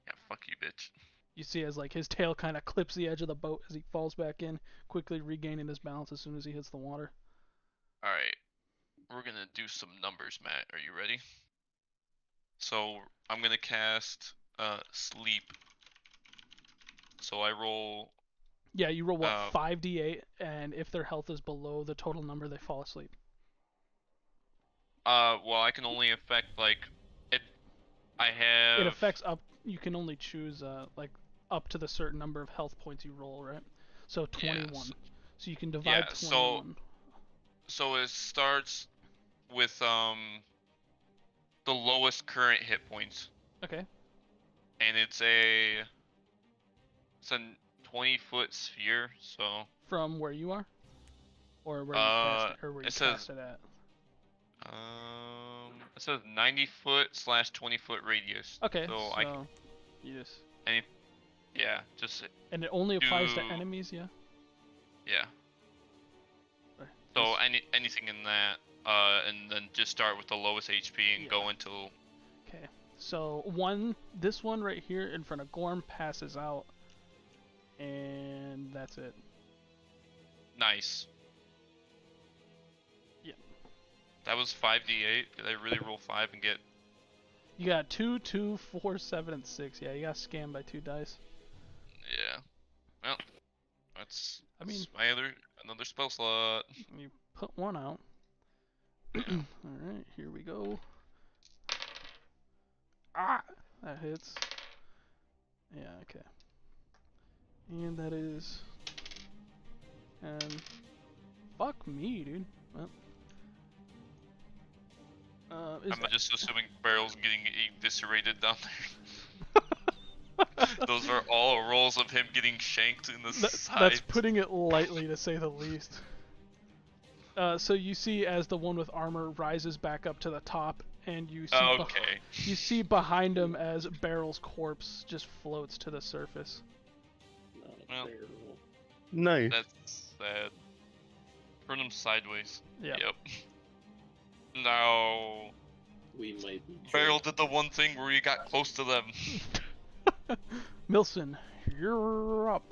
Yeah, fuck you, bitch. You see as like his tail kind of clips the edge of the boat as he falls back in, quickly regaining his balance as soon as he hits the water. Alright. We're gonna do some numbers, Matt. Are you ready? So, I'm gonna cast, Sleep. So I roll... Yeah, you roll what, Uh, 5d8, and if their health is below the total number, they fall asleep. well, I can only affect, like... I have... It affects up. You can only choose like up to the certain number of health points you roll, right? So 21. Yes. So you can divide Yeah, 21. So it starts with, the lowest current hit points. Okay. And it's a 20-foot sphere, so... From where you are, or where you cast it, or where you it says- cast it at. It says 90-foot / 20-foot radius. Okay. So So, I can, you just, yeah, just and it only applies to do- enemies, yeah. yeah. Or So just- anything in that, and then just start with the lowest HP and Yeah. go until... Okay. So this one right here in front of Gorm passes out, and that's it. Nice. Yeah. That was 5d8. Did I really roll 5 and get... You got 2, 2, 4, 7, and 6. Yeah, you got scammed by 2 dice. Yeah. I mean- my another spell slot. You put one out. Alright, here we go. Ah! That hits. Yeah, okay. And that is... And... Fuck me, dude. Well... I'm just assuming Barrel's getting eviscerated down there. Those are all rolls of him getting shanked in the side. That's putting it lightly, to say the least. So you see as the one with armor rises back up to the top, and you see Okay. you see behind him as Barrel's corpse just floats to the surface. Not a Well. barrel. Nice. That's sad. Turn him sideways. Yeah. Yep. Now, We might be. Barrel joined. did the one thing where he got close to them. Milson, you're up.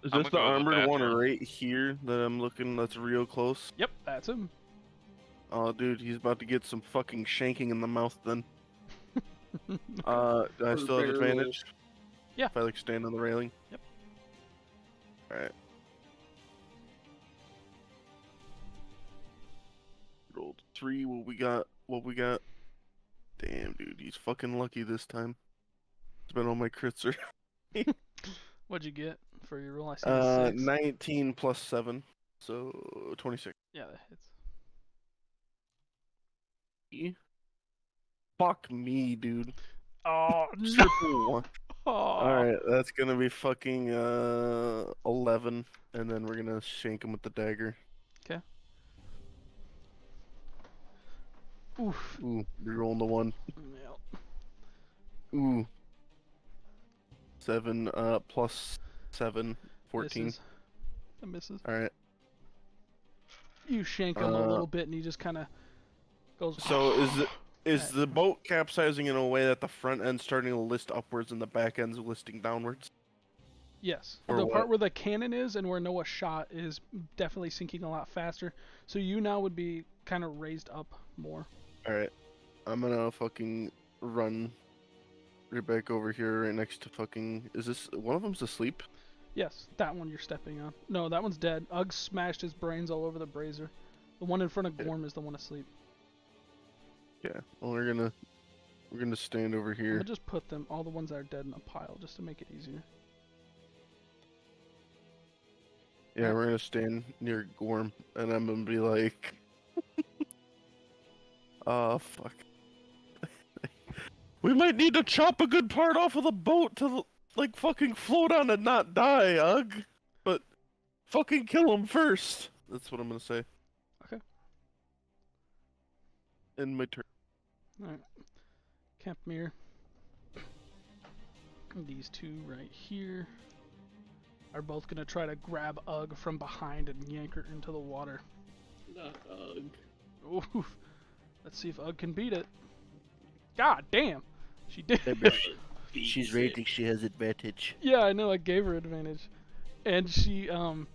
Is I'm this the gonna go with armored that one turn. right here that I'm looking that's real close? Yep, that's him. Oh, dude, he's about to get some fucking shanking in the mouth then. Do I Or still have barrel. advantage? Yeah. If I like stand on the railing? Yep. Alright. Rolled 3, what we got? Damn, dude, he's fucking lucky this time. It's been all my crits are What'd you get for your roll? I see a 6. 19 plus 7, so 26. Yeah, that hits. Fuck me, dude. Oh, no! Triple one. Oh. Alright, that's gonna be fucking 11, and then we're gonna shank him with the dagger. Oof. Ooh, rerolling the 1. Yeah. Ooh. 7 plus 7, 14. Misses. That misses. Alright. You shank him a little bit, and he just kind of goes. So is Alright. the boat capsizing in a way that the front end's starting to list upwards and the back end's listing downwards? Yes. Or The part what? where the cannon is and where Noah shot is definitely sinking a lot faster. So you now would be kind of raised up more. Alright. I'm gonna fucking run right back over here right next to fucking... Is this... One of them's asleep? Yes, that one you're stepping on. No, that one's dead. Ugg smashed his brains all over the brazier. The one in front of Yeah. Gorm is the one asleep. Yeah. Well, we're gonna stand over I'm here. gonna just put them, all the ones that are dead, in a pile, just to make it easier. Yeah, we're gonna stand near Gorm, and I'm gonna be like... Oh, fuck. We might need to chop a good part off of the boat to, like, fucking float on and not die, Ugg. But fucking kill him first. That's what I'm gonna say. Okay. In my turn. Alright. Campmere. These two right here are both gonna try to grab Ugg from behind and yank her into the water. Not Ugg. Oof. Let's see if Ugg can beat it. God damn! She did. She's rating, she has advantage. Yeah, I know, I gave her advantage. And she, so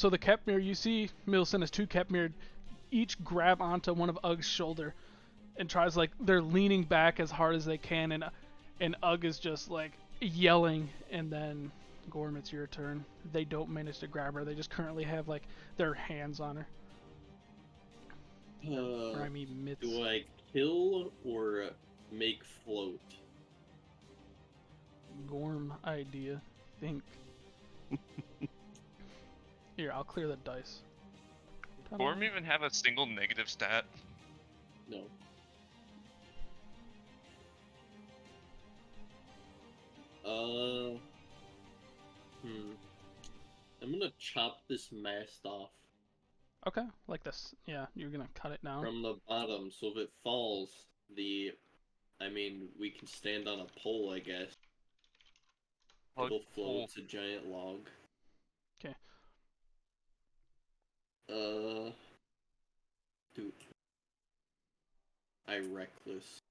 the Kepmere, you see Milson has 2 Kepmere, each grab onto one of Ugg's shoulder and tries, like, they're leaning back as hard as they can, and Ugg is just, like, yelling, and then, Gorm, it's your turn. They don't manage to grab her, they just currently have, like, their hands on her. Or I mean mitts. Do I kill or make float? Gorm idea. Think. Here, I'll clear the dice. Gorm even have a single negative stat? No. I'm gonna chop this mast off Okay, like this. Yeah, you're gonna cut it down. from the bottom, so if it falls, I mean, we can stand on a pole, I guess. Log It'll float. pole. It's a giant log. 'Kay. Dude. I reckless.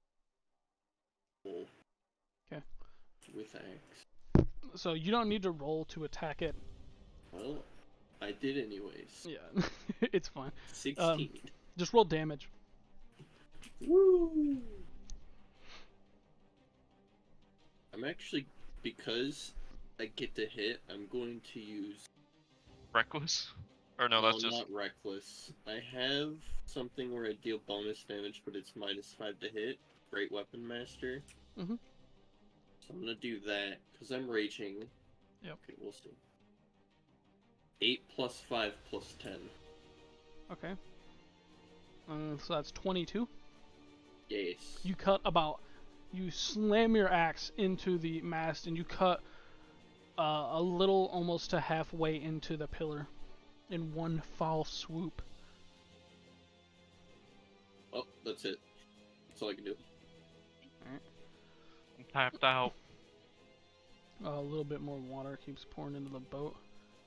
Pole. 'Kay. With axe. So you don't need to roll to attack it. Well, I did anyways. Yeah, it's fine. 16. Just roll damage. Woo! I'm actually, because I get to hit, I'm going to use. Reckless? Or no, Well, that's just not reckless. I have something where I deal bonus damage, but it's -5 to hit. Great Weapon Master. Mhm. So I'm gonna do that because I'm raging. Yep. Okay, we'll see. 8 + 5 + 10. Okay. So that's 22. Yes. You cut about. You slam your axe into the mast and you cut a little almost to halfway into the pillar in one foul swoop. Oh, that's it. That's all I can do. tapped out. A little bit more water keeps pouring into the boat.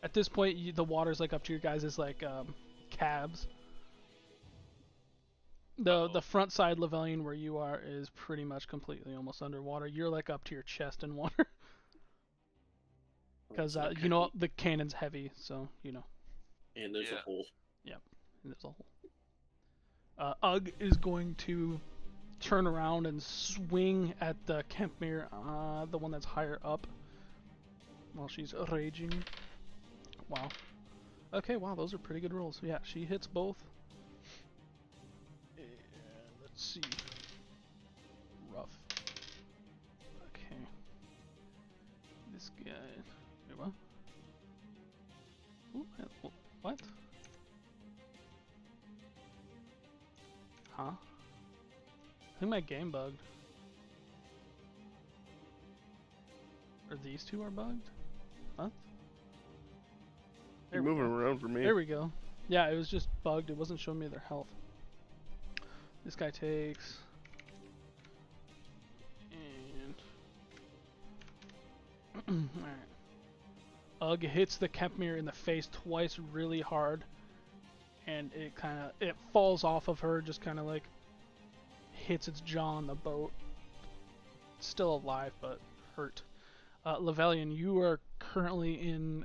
At this point, the water's like up to your guys' like calves. The front side Lavelian where you are is pretty much completely almost underwater. You're like up to your chest in water because Okay. you know the cannon's heavy, so you know. And there's a Yeah. hole. There's a hole. Ugg is going to turn around and swing at the Kempmere, the one that's higher up, while she's raging. Wow. Okay, wow, those are pretty good rolls. Yeah, she hits both. And let's see. Rough. Okay. This guy. Wait, what? Ooh, what? Huh? I think my game bugged. Or these two are bugged? What? You're There we moving go. around for me. There we go. Yeah, it was just bugged. It wasn't showing me their health. This guy takes... And... Alright. Ugg hits the Kempmere in the face twice really hard. And it falls off of her, just kind of like hits its jaw on the boat. Still alive, but hurt. Lavelian, you are currently in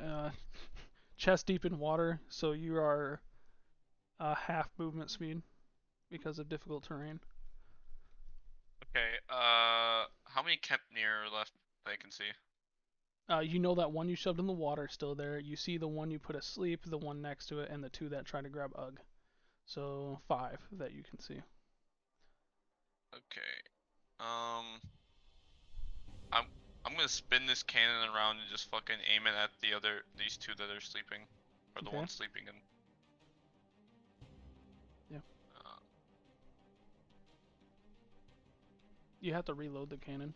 chest deep in water, so you are half movement speed because of difficult terrain. Okay, how many Kempnir left that I can see? You know that one you shoved in the water still there. You see the one you put asleep, the one next to it, and the two that try to grab Ugg. So 5 that you can see. Okay, I'm gonna spin this cannon around and just fucking aim it at these two that are sleeping, or the Okay. one sleeping in. Yeah. Uh, You have to reload the cannon.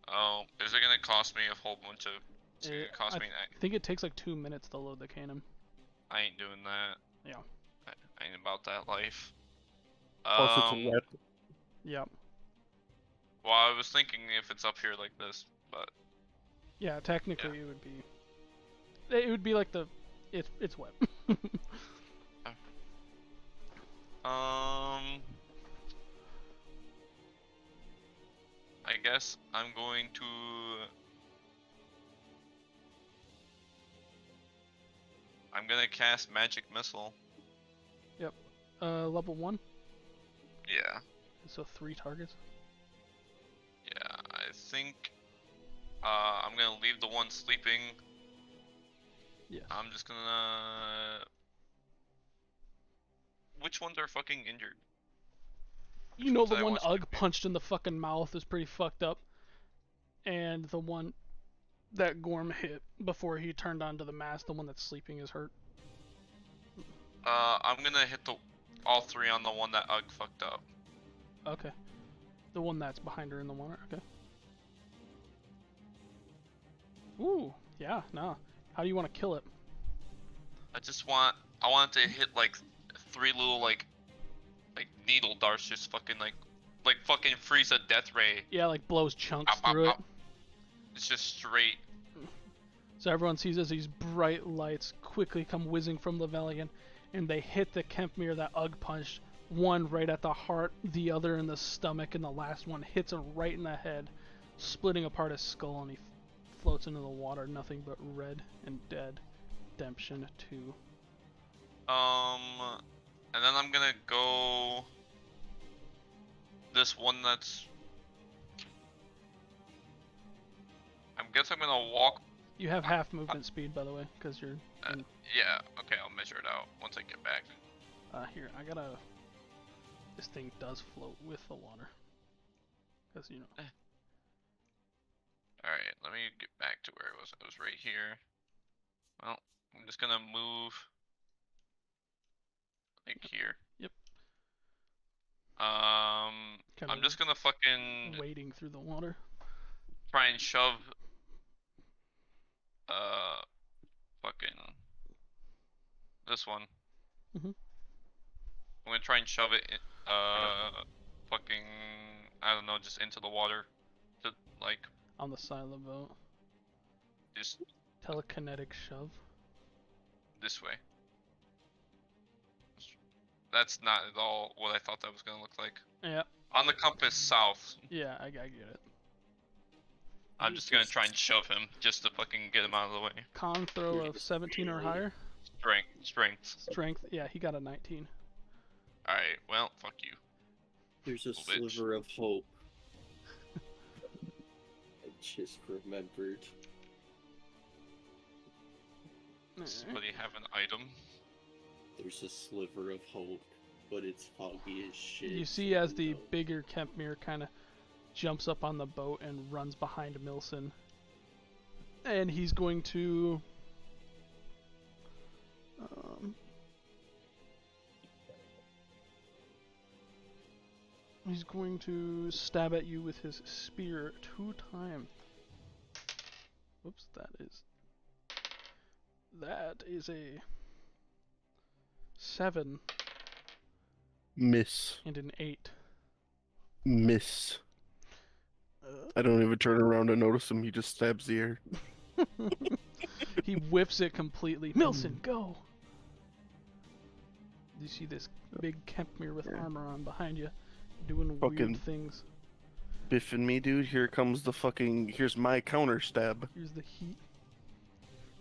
oh, is it gonna cost me a whole bunch of? It's gonna cost I me. think it takes like 2 minutes to load the cannon. I ain't doing that. Yeah. I ain't about that life. Plus, it's wet. Yep. Well, I was thinking if it's up here like this, but Yeah, technically it would be like it's wet. I guess I'm going to. I'm gonna cast Magic Missile. Level 1, Yeah, so 3 targets. yeah. I think I'm gonna leave the one sleeping. Yes. I'm just gonna. Which ones are fucking injured? You know ones the I one want Ugg sleeping? punched in the fucking mouth is pretty fucked up. And the one that Gorm hit before he turned onto the mast, the one that's sleeping, is hurt. I'm gonna hit all 3 on the one that Ugg fucked up. Okay. The one that's behind her in the water, okay. Ooh, yeah, nah. How do you want to kill it? I want it to hit like 3 little like needle darts, just fucking like fucking freeze a death ray. Yeah, like blows chunks Ow, ow, through it. ow. It's just straight. So everyone sees as these bright lights quickly come whizzing from Lavelian, and they hit the Kempmere that Ugg punched. One right at the heart, the other in the stomach, and the last one hits him right in the head, splitting apart his skull, and he floats into the water, nothing but red and dead. Redemption 2. And then I'm gonna go this one that's. I'm guess I'm gonna walk. You have half movement speed, by the way, because you're. In, Yeah. Okay, I'll measure it out once I get back. here, I gotta. This thing does float with the water. Because, you know. All right, let me get back to where it was. I was right here. Well, I'm just gonna move. Like here. Yep. I'm Kinda just gonna fucking wading through the water. try and shove. Fucking this one. Mhm. I'm gonna try and shove it. Fucking I don't know, just into the water. To like On the side of the boat. just Telekinetic shove. this way. That's not at all what I thought that was gonna look like. Yeah. On the compass south. Yeah, I get it. I'm just gonna try and shove him just to fucking get him out of the way. Con throw of 17 or higher. Strength. Strength, yeah, he got a 19. Alright, well, fuck you. There's a Little bitch. sliver of hope. I just remembered. Alright. Somebody have an item? There's a sliver of hope, but it's foggy as shit. You see as the bigger Kempmere kind of jumps up on the boat and runs behind Milson. And he's going to... he's going to stab at you with his spear 2 times. Oops, that is a 7 Miss. and an 8. Miss. I don't even turn around to notice him. He just stabs the air. He whiffs it completely. Milson, go! You see this big Kempmere with armor on behind you, doing Fucking weird things. Biffing me, dude. Here comes the fucking. Here's my counter stab. Here's the heat.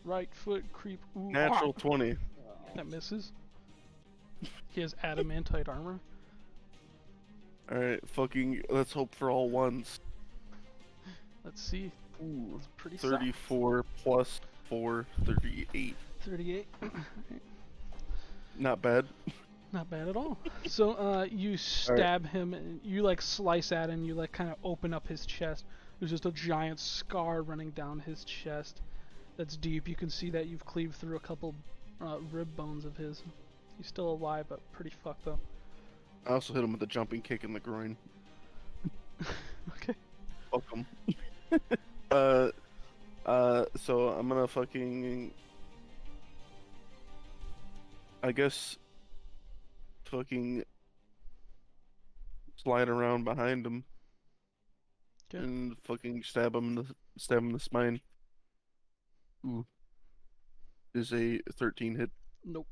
Right foot creep. Ooh, Natural ah! 20. That misses. He has adamantite armor. Alright, fucking. Let's hope for all ones. Let's see. Ooh, It's pretty soft. 34 plus 4, 38. 38. Not bad. Not bad at all. So, you stab him, and you, like, slice at him, you, like, kind of open up his chest. There's just a giant scar running down his chest that's deep. You can see that you've cleaved through a couple rib bones of his. He's still alive, but pretty fucked up. I also hit him with a jumping kick in the groin. Okay. Fuck him. So I'm gonna fucking. I guess. Fucking. Slide around behind him. 'Kay. And fucking stab him in the spine. Ooh. Is a 13 hit. Nope.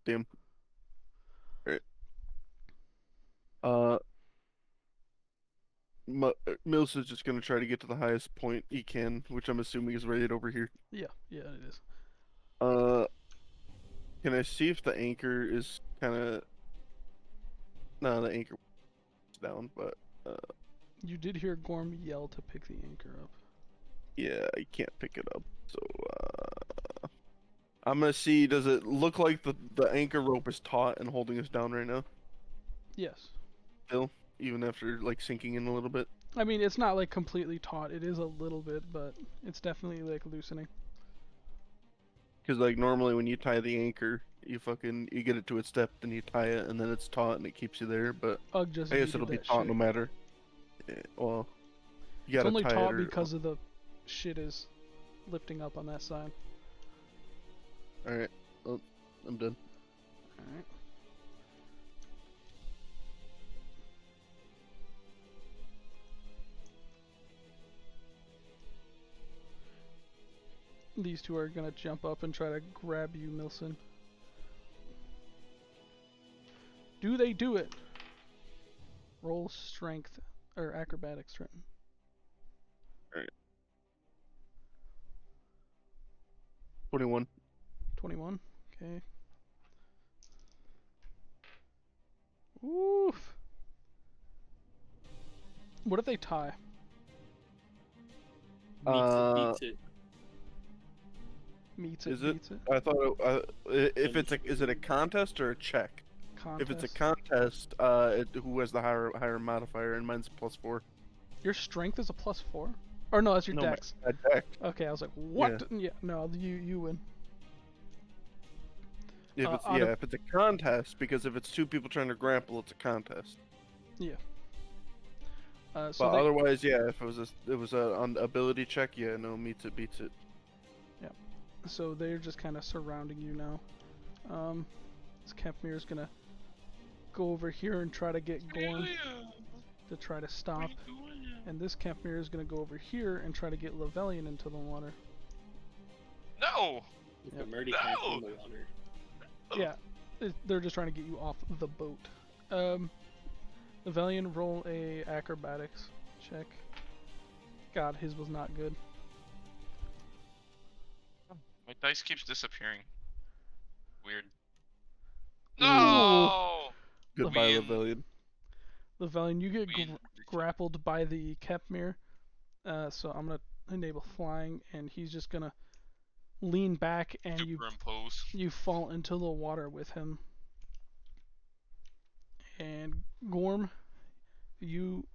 Damn. Alright. Mills is just gonna try to get to the highest point he can, which I'm assuming is right over here. Yeah, it is. Can I see if the anchor is kind of? No, the anchor is down, but You did hear Gorm yell to pick the anchor up. yeah, I can't pick it up. So I'm gonna see. Does it look like the anchor rope is taut and holding us down right now? Yes. Still, even after like sinking in a little bit. I mean, it's not like completely taut. It is a little bit, but it's definitely like loosening. Because like normally when you tie the anchor, you get it to its depth and you tie it, and then it's taut and it keeps you there. But Ugg just I guess needed it'll be that taut shit. no matter. Well, you It's gotta only tie taut it or... because of the shit is lifting up on that side. All right, well, I'm done. Alright. These two are gonna jump up and try to grab you, Milson. Do they do it? Roll strength or acrobatics, Trenton. 21. 21. Okay. Oof. What if they tie? Beats it. Meets it, Is it? beats it. I thought if it's is it a contest or a check? Contest. If it's a contest, who has the higher modifier, and mine's +4. Your strength is a +4? Or no, that's your No, dex. my dex. Okay, I was like, what? Yeah, no, you win. If Uh, it's out of- if it's a contest, because if it's two people trying to grapple, it's a contest. So But they, otherwise, yeah, if it was a on ability check, yeah, no, meets it, beats it. so they're just kind of surrounding you now. This Kempmir's gonna go over here and try to get Gorm to try to stop. And this Kempmir is gonna go over here and try to get Levelian into the water. No! Yep. I'm already No! half in the water. Yeah, they're just trying to get you off the boat. Levelian, roll a acrobatics check. God, his was not good. My dice keeps disappearing. Weird. Ooh. No! Goodbye, Win. Levelian. Levelian, you get Win. grappled by the Kepmir. So I'm gonna enable flying, and he's just gonna lean back, and Superimpose. you fall into the water with him. And Gorm, you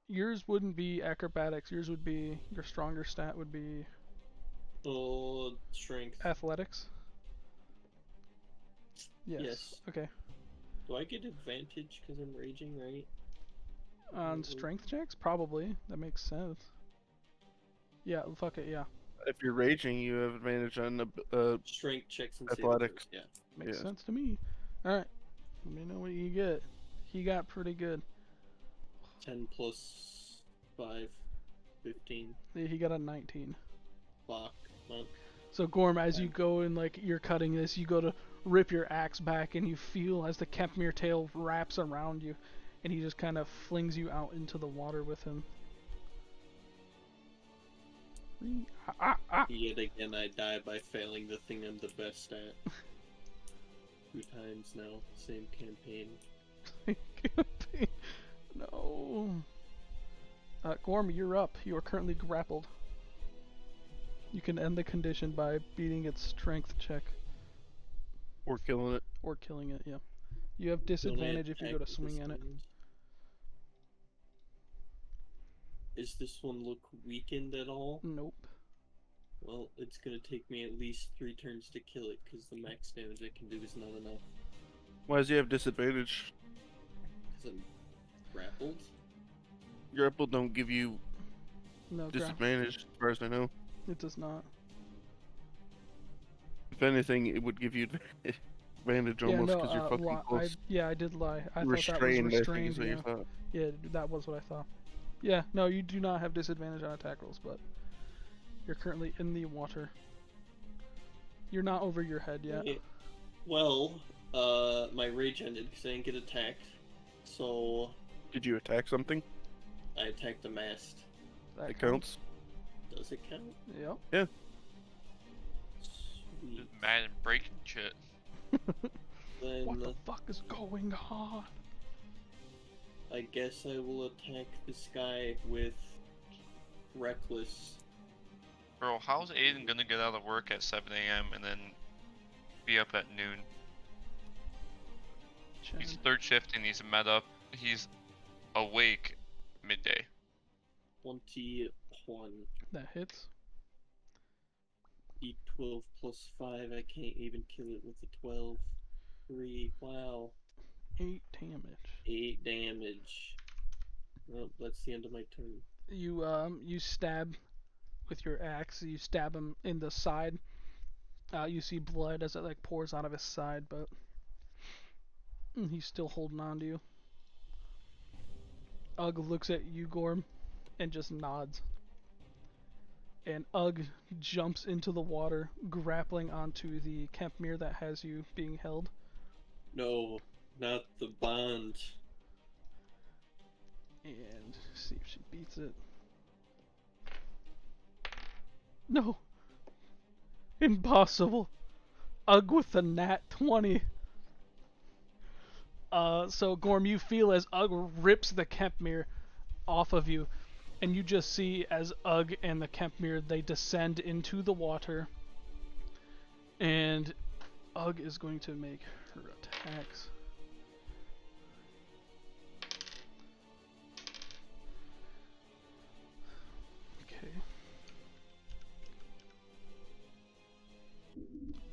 yours wouldn't be acrobatics. Yours would be your stronger stat would be Oh, strength. athletics. Yes. Yes. Okay. Do I get advantage because I'm raging, right? On strength checks, probably. That makes sense. Yeah. Fuck it. Yeah. If you're raging, you have advantage on Strength checks and Athletics. saving throws, Yeah. Makes Yeah. sense to me. All right. Let me know what you get. He got pretty good. 10 plus 5, 15. He got a 19. Fuck. Well, So Gorm, as you go and like you're cutting this, you go to rip your axe back, and you feel as the Kempmir tail wraps around you, and he just kind of flings you out into the water with him. yet again, I die by failing the thing I'm the best at. 2 times now, same campaign. No. Gorm, you're up. You are currently grappled. You can end the condition by beating its strength check or killing it. or killing it. Yeah. You have disadvantage if you go to swing at it. Is this one look weakened at all? Nope. Well, it's gonna take me at least 3 turns to kill it, because the max damage I can do is not enough. Why does he have disadvantage? Because I'm grappled? Grapple don't give you No, disadvantage, as far as I know. it does not. If anything, it would give you advantage almost because you're fucking close. I did lie. I Restrained, thought that was I think restrained. is what Yeah. you thought. Yeah, that was what I thought. Yeah, no, you do not have disadvantage on attack rolls, but you're currently in the water. You're not over your head yet. Okay. Well, my rage ended because I didn't get attacked. So, Did you attack something? I attacked the mast. That It counts. Does it count? Yep. Sweet. Just mad and breaking shit. Then What the fuck is going on? I guess I will attack this guy with Reckless. Bro, how's Aiden gonna get out of work at 7 a.m. and then be up at noon? He's Chen. third shift and he's met up. He's awake midday. 21. That hits. D12 plus 5. I can't even kill it with the 12. 3. Wow. 8 damage. 8 damage. Well, that's the end of my turn. You stab with your axe. You stab him in the side. You see blood as it like pours out of his side, but he's still holding on to you. Ugg looks at you, Gorm, and just nods. And Ugg jumps into the water, grappling onto the Kempmir that has you being held. No, not the bond. And see if she beats it. No! Impossible! Ugg with the nat 20. So Gorm, you feel as Ugg rips the Kempmir off of you, and you just see as Ugg and the Kempmere, they descend into the water, and Ugg is going to make her attacks. Okay.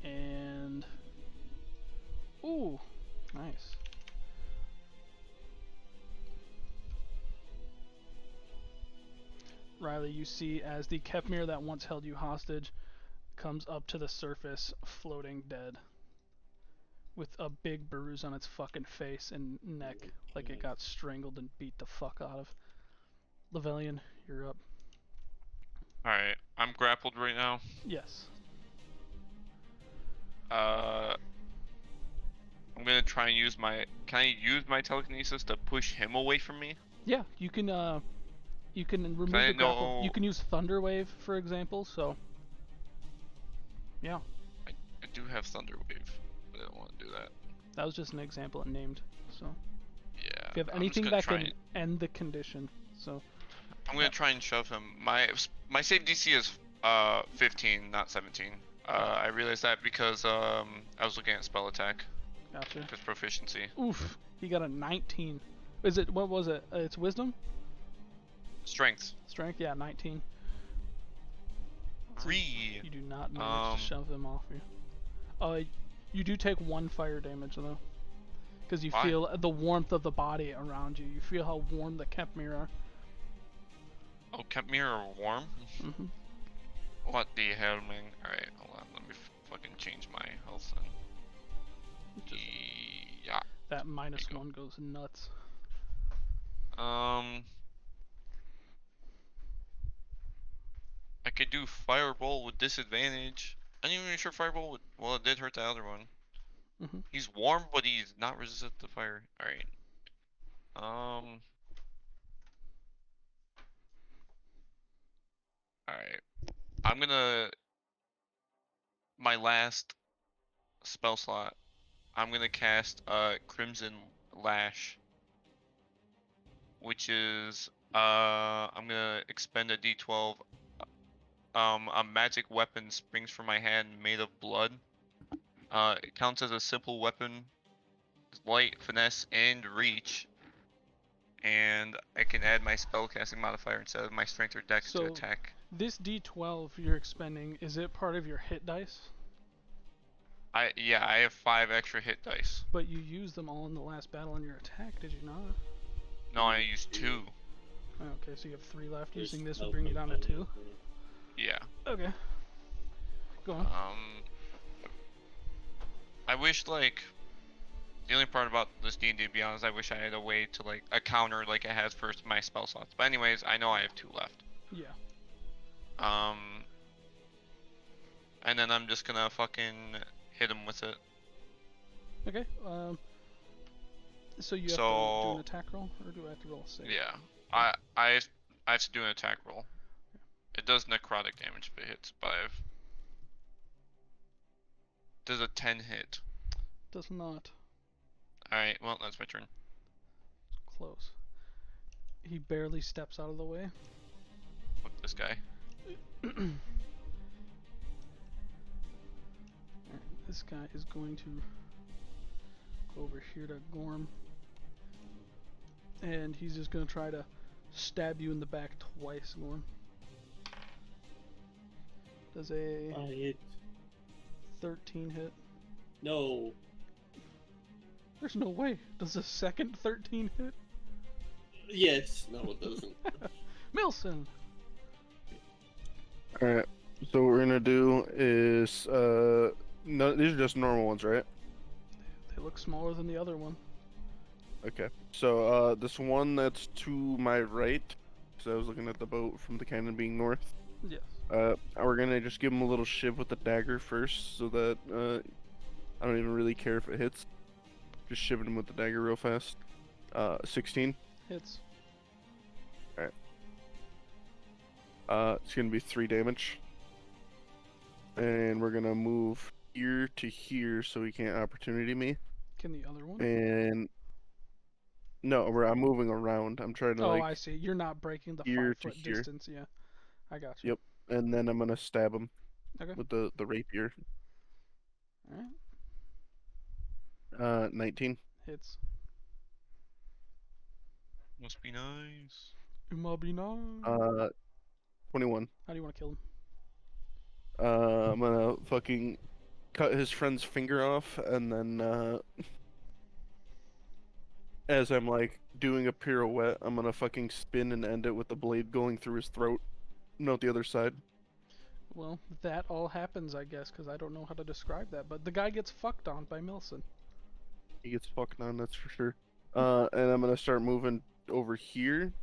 And ooh, nice. Riley, you see as the Kepmere that once held you hostage comes up to the surface, floating dead, with a big bruise on its fucking face and neck, like it got strangled and beat the fuck out of. Levelian, you're up. Alright, I'm grappled right now. Yes. I'm gonna try and use my. Can I use my telekinesis to push him away from me? Yeah, you can remove I the grapple. know- You can use Thunder Wave, for example. So. Yeah, I do have Thunder Wave, but I don't want to do that. that was just an example it named. So. Yeah. If you have I'm just anything gonna that try can end the condition, so. I'm gonna try and shove him. My save DC is 15, not 17. I realized that because I was looking at spell attack, Gotcha. his proficiency. Oof, he got a 19. Is it, what was it? It's wisdom? Strength. Strength? Yeah, 19. So 3. you do not manage to shove him off you. You do take 1 fire damage though. Because you Why? feel the warmth of the body around you. You feel how warm the Kepmere are. Oh, Kepmere are warm? Hmm. What the hell, man? Alright, hold on. Let me fucking change my health then. Yeah. That minus There you go. 1 goes nuts. I could do Fireball with disadvantage. I'm not even sure Fireball would. Well, it did hurt the other one. Mhm. He's warm, but he's not resistant to fire. Alright. Alright. I'm gonna. My last spell slot. I'm gonna cast Crimson Lash. Which is. I'm gonna expend a d12. A magic weapon springs from my hand made of blood. It counts as a simple weapon, light, finesse, and reach. And I can add my spellcasting modifier instead of my strength or dex to So- attack. This d12 you're expending, is it part of your hit dice? I have 5 extra hit dice. But you used them all in the last battle on your attack, did you not? No, I used 2. Oh, okay, so you have 3 left. There's Using this no would bring you down to 2. component. Yeah. Okay. Go on. I wish like the only part about this D&D, to be honest, I wish I had a way to like a counter like it has for my spell slots. But anyways, I know I have 2 left. Yeah. And then I'm just gonna fucking hit him with it. Okay. So you have to do So- an attack roll, or do I have to roll a save? Yeah. I have to do an attack roll. It does necrotic damage if it hits 5. Does a 10 hit? Does not. Alright, well that's my turn. Close. He barely steps out of the way. Fuck this guy. Alright, this guy is going to go over here to Gorm. And he's just going to try to stab you in the back twice, Gorm. Does a It 13 hit? no. There's no way. Does a second 13 hit? Yes. No, it doesn't. Milson! Alright, so what we're gonna do is, no, these are just normal ones, right? They look smaller than the other one. Okay, so, this one that's to my right, so I was looking at the boat from the cannon being north. Yes. We're gonna just give him a little shiv with the dagger first, so that, I don't even really care if it hits. Just shivving him with the dagger real fast. 16. Hits. It's gonna be 3 damage. And we're gonna move here to here so he can't opportunity me. Can the other one? And No, I'm moving around. I'm trying to Oh, like I see. You're not breaking the here to 5 foot here. distance. Yeah, I got you. Yep. And then I'm gonna stab him Okay. with the rapier. All right. 19. Hits. Must be nice. Umabina. 21. How do you want to kill him? I'm gonna fucking cut his friend's finger off, and then as I'm like doing a pirouette, I'm gonna fucking spin and end it with the blade going through his throat, not the other side. Well, that all happens, I guess, because I don't know how to describe that. But the guy gets fucked on by Milson. He gets fucked on, that's for sure. And I'm gonna start moving over here.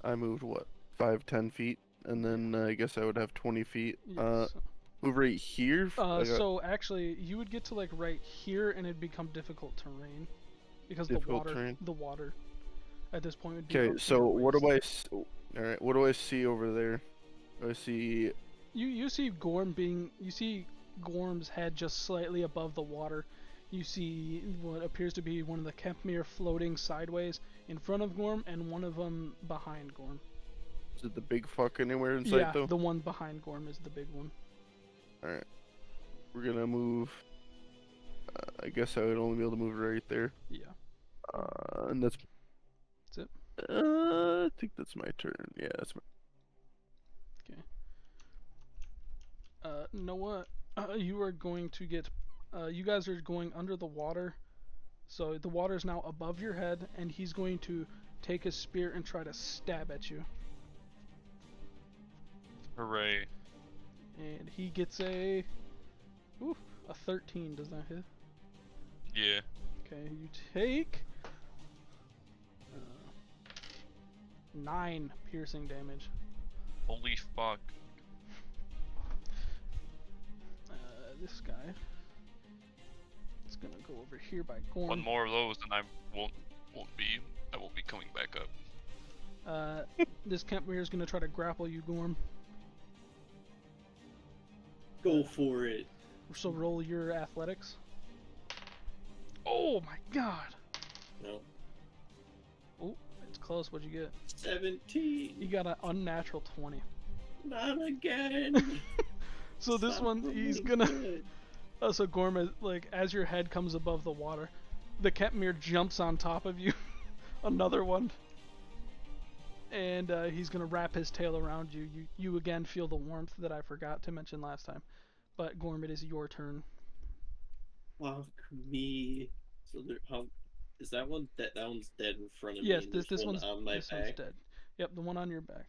I moved what, 5-10 feet, and then I guess I would have 20 feet. Yes. Move right here. I got So actually, you would get to like right here, and it'd become difficult terrain, because difficult terrain. the water, at this point would be. Okay, up to so your what waist. do I? All right, what do I see over there? I see. You see Gorm's head just slightly above the water. You see what appears to be one of the Kempmere floating sideways in front of Gorm, and one of them behind Gorm. Is it the big fuck anywhere in sight Yeah, though? the one behind Gorm is the big one. All right, we're gonna move. I guess I would only be able to move right there. Yeah. And that's. That's it. I think that's my turn. Yeah, that's my. Noah, you are going to get. You guys are going under the water, so the water is now above your head, and he's going to take his spear and try to stab at you. Hooray. And he gets a 13. Does that hit? Yeah. Okay, you take 9 piercing damage. Holy fuck. This guy is gonna go over here by Gorm. One more of those and I won't be coming back up. This Kempmere is gonna try to grapple you, Gorm. Go for it. So roll your athletics. Oh my god! No. Oh, it's close. What'd you get? 17. You got an unnatural 20. Not again. So this Stop one, he's rolling gonna. good. So Gorm, like as your head comes above the water, the Kempmere jumps on top of you. Another one. And he's gonna wrap his tail around you. You again feel the warmth that I forgot to mention last time. But Gorm, it is your turn. Fuck me. So there, how is that one? That one's dead in front of Yes, me. And this there's one one's on my this one's back. dead. Yep, the one on your back.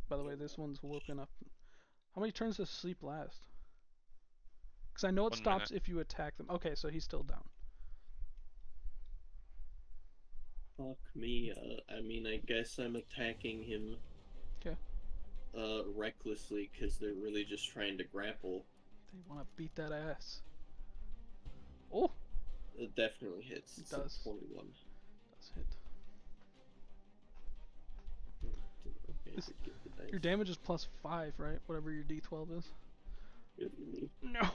By the way, this one's woken up. How many turns does sleep last? Because I know it 1 stops minute. if you attack them. Okay, so he's still down. Fuck me. I mean, I guess I'm attacking him. 'Kay. Recklessly, because they're really just trying to grapple. They want to beat that ass. Oh, It definitely hits. It It's a does. 21. that's hit. Okay, This- get the dice. Your damage is +5, right? Whatever your D12 is. Good for me. No.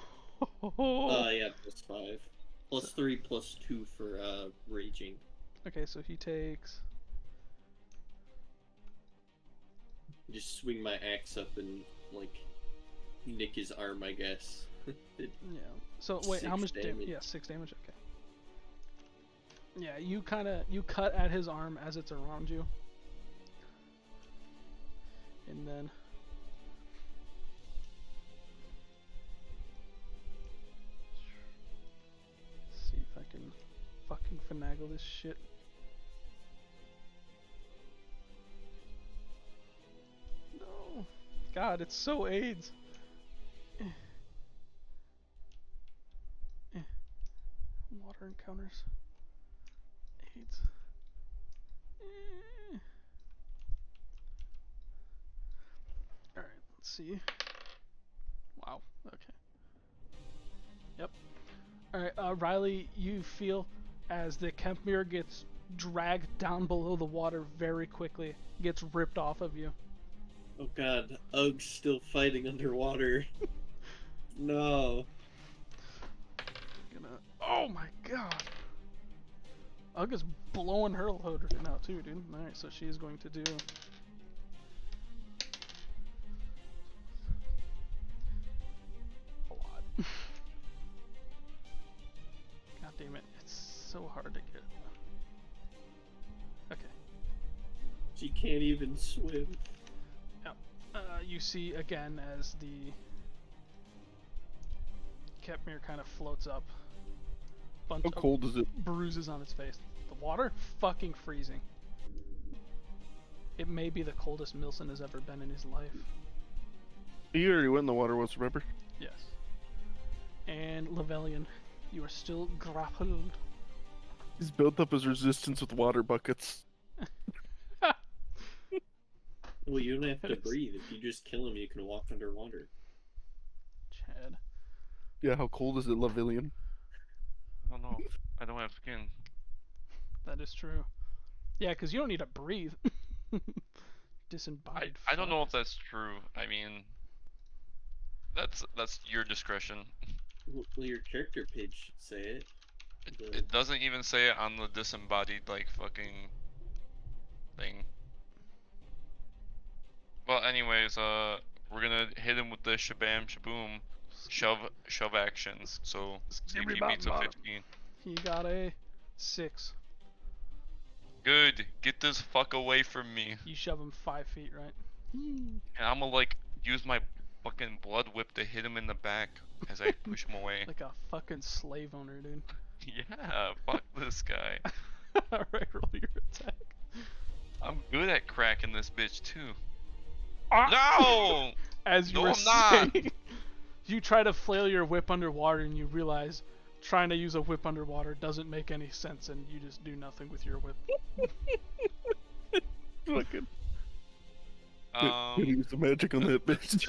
Yeah, +5. +3, +2 for raging. Okay, so he takes. Just swing my axe up and like nick his arm, I guess. It- Yeah. So wait, how 6 much damage? damage. Yeah, 6 damage. Okay. Yeah, you cut at his arm as it's around you, and then. See if I can fucking finagle this shit. No. God, it's so AIDS. Water encounters. AIDS. Alright, let's see. Wow, okay. Yep. Alright, Riley, you feel as the Kempmere gets dragged down below the water very quickly, gets ripped off of you. Oh god, Ug's still fighting underwater. No. Oh my god. Ugga's blowing her load right now too, dude. Alright, so she is going to do... a lot. God damn it, it's so hard to get. Okay. She can't even swim. You see again as the Kepmir kind of floats up. Bunch How of cold is it? bruises on its face. The water? Fucking freezing. It may be the coldest Milson has ever been in his life. You already went in the water once, remember? Yes. And Levelian, you are still grappled. He's built up his resistance with water buckets. Well, you don't have to breathe. If you just kill him, you can walk underwater. Chad. Yeah, how cold is it, Lavillian? I don't know. I don't have skin. That is true. Yeah, because you don't need to breathe. Disembodied. I don't fuck. know if that's true. I mean, that's your discretion. Well, your character page should say it. It doesn't even say it on the disembodied like fucking thing. Well, anyways, we're gonna hit him with the shabam shaboom, shove actions. So see if he beats a 15. He got a 6. Good. Get this fuck away from me. You shove him 5 feet, right? And I'm gonna like use my fucking blood whip to hit him in the back as I push him away. Like a fucking slave owner, dude. Yeah, fuck this guy. Alright, roll your attack. I'm good at cracking this bitch too. Ah! No! As you No, were I'm not. saying, you try to flail your whip underwater and you realize trying to use a whip underwater doesn't make any sense and you just do nothing with your whip. Fucking. Use the magic on that bitch.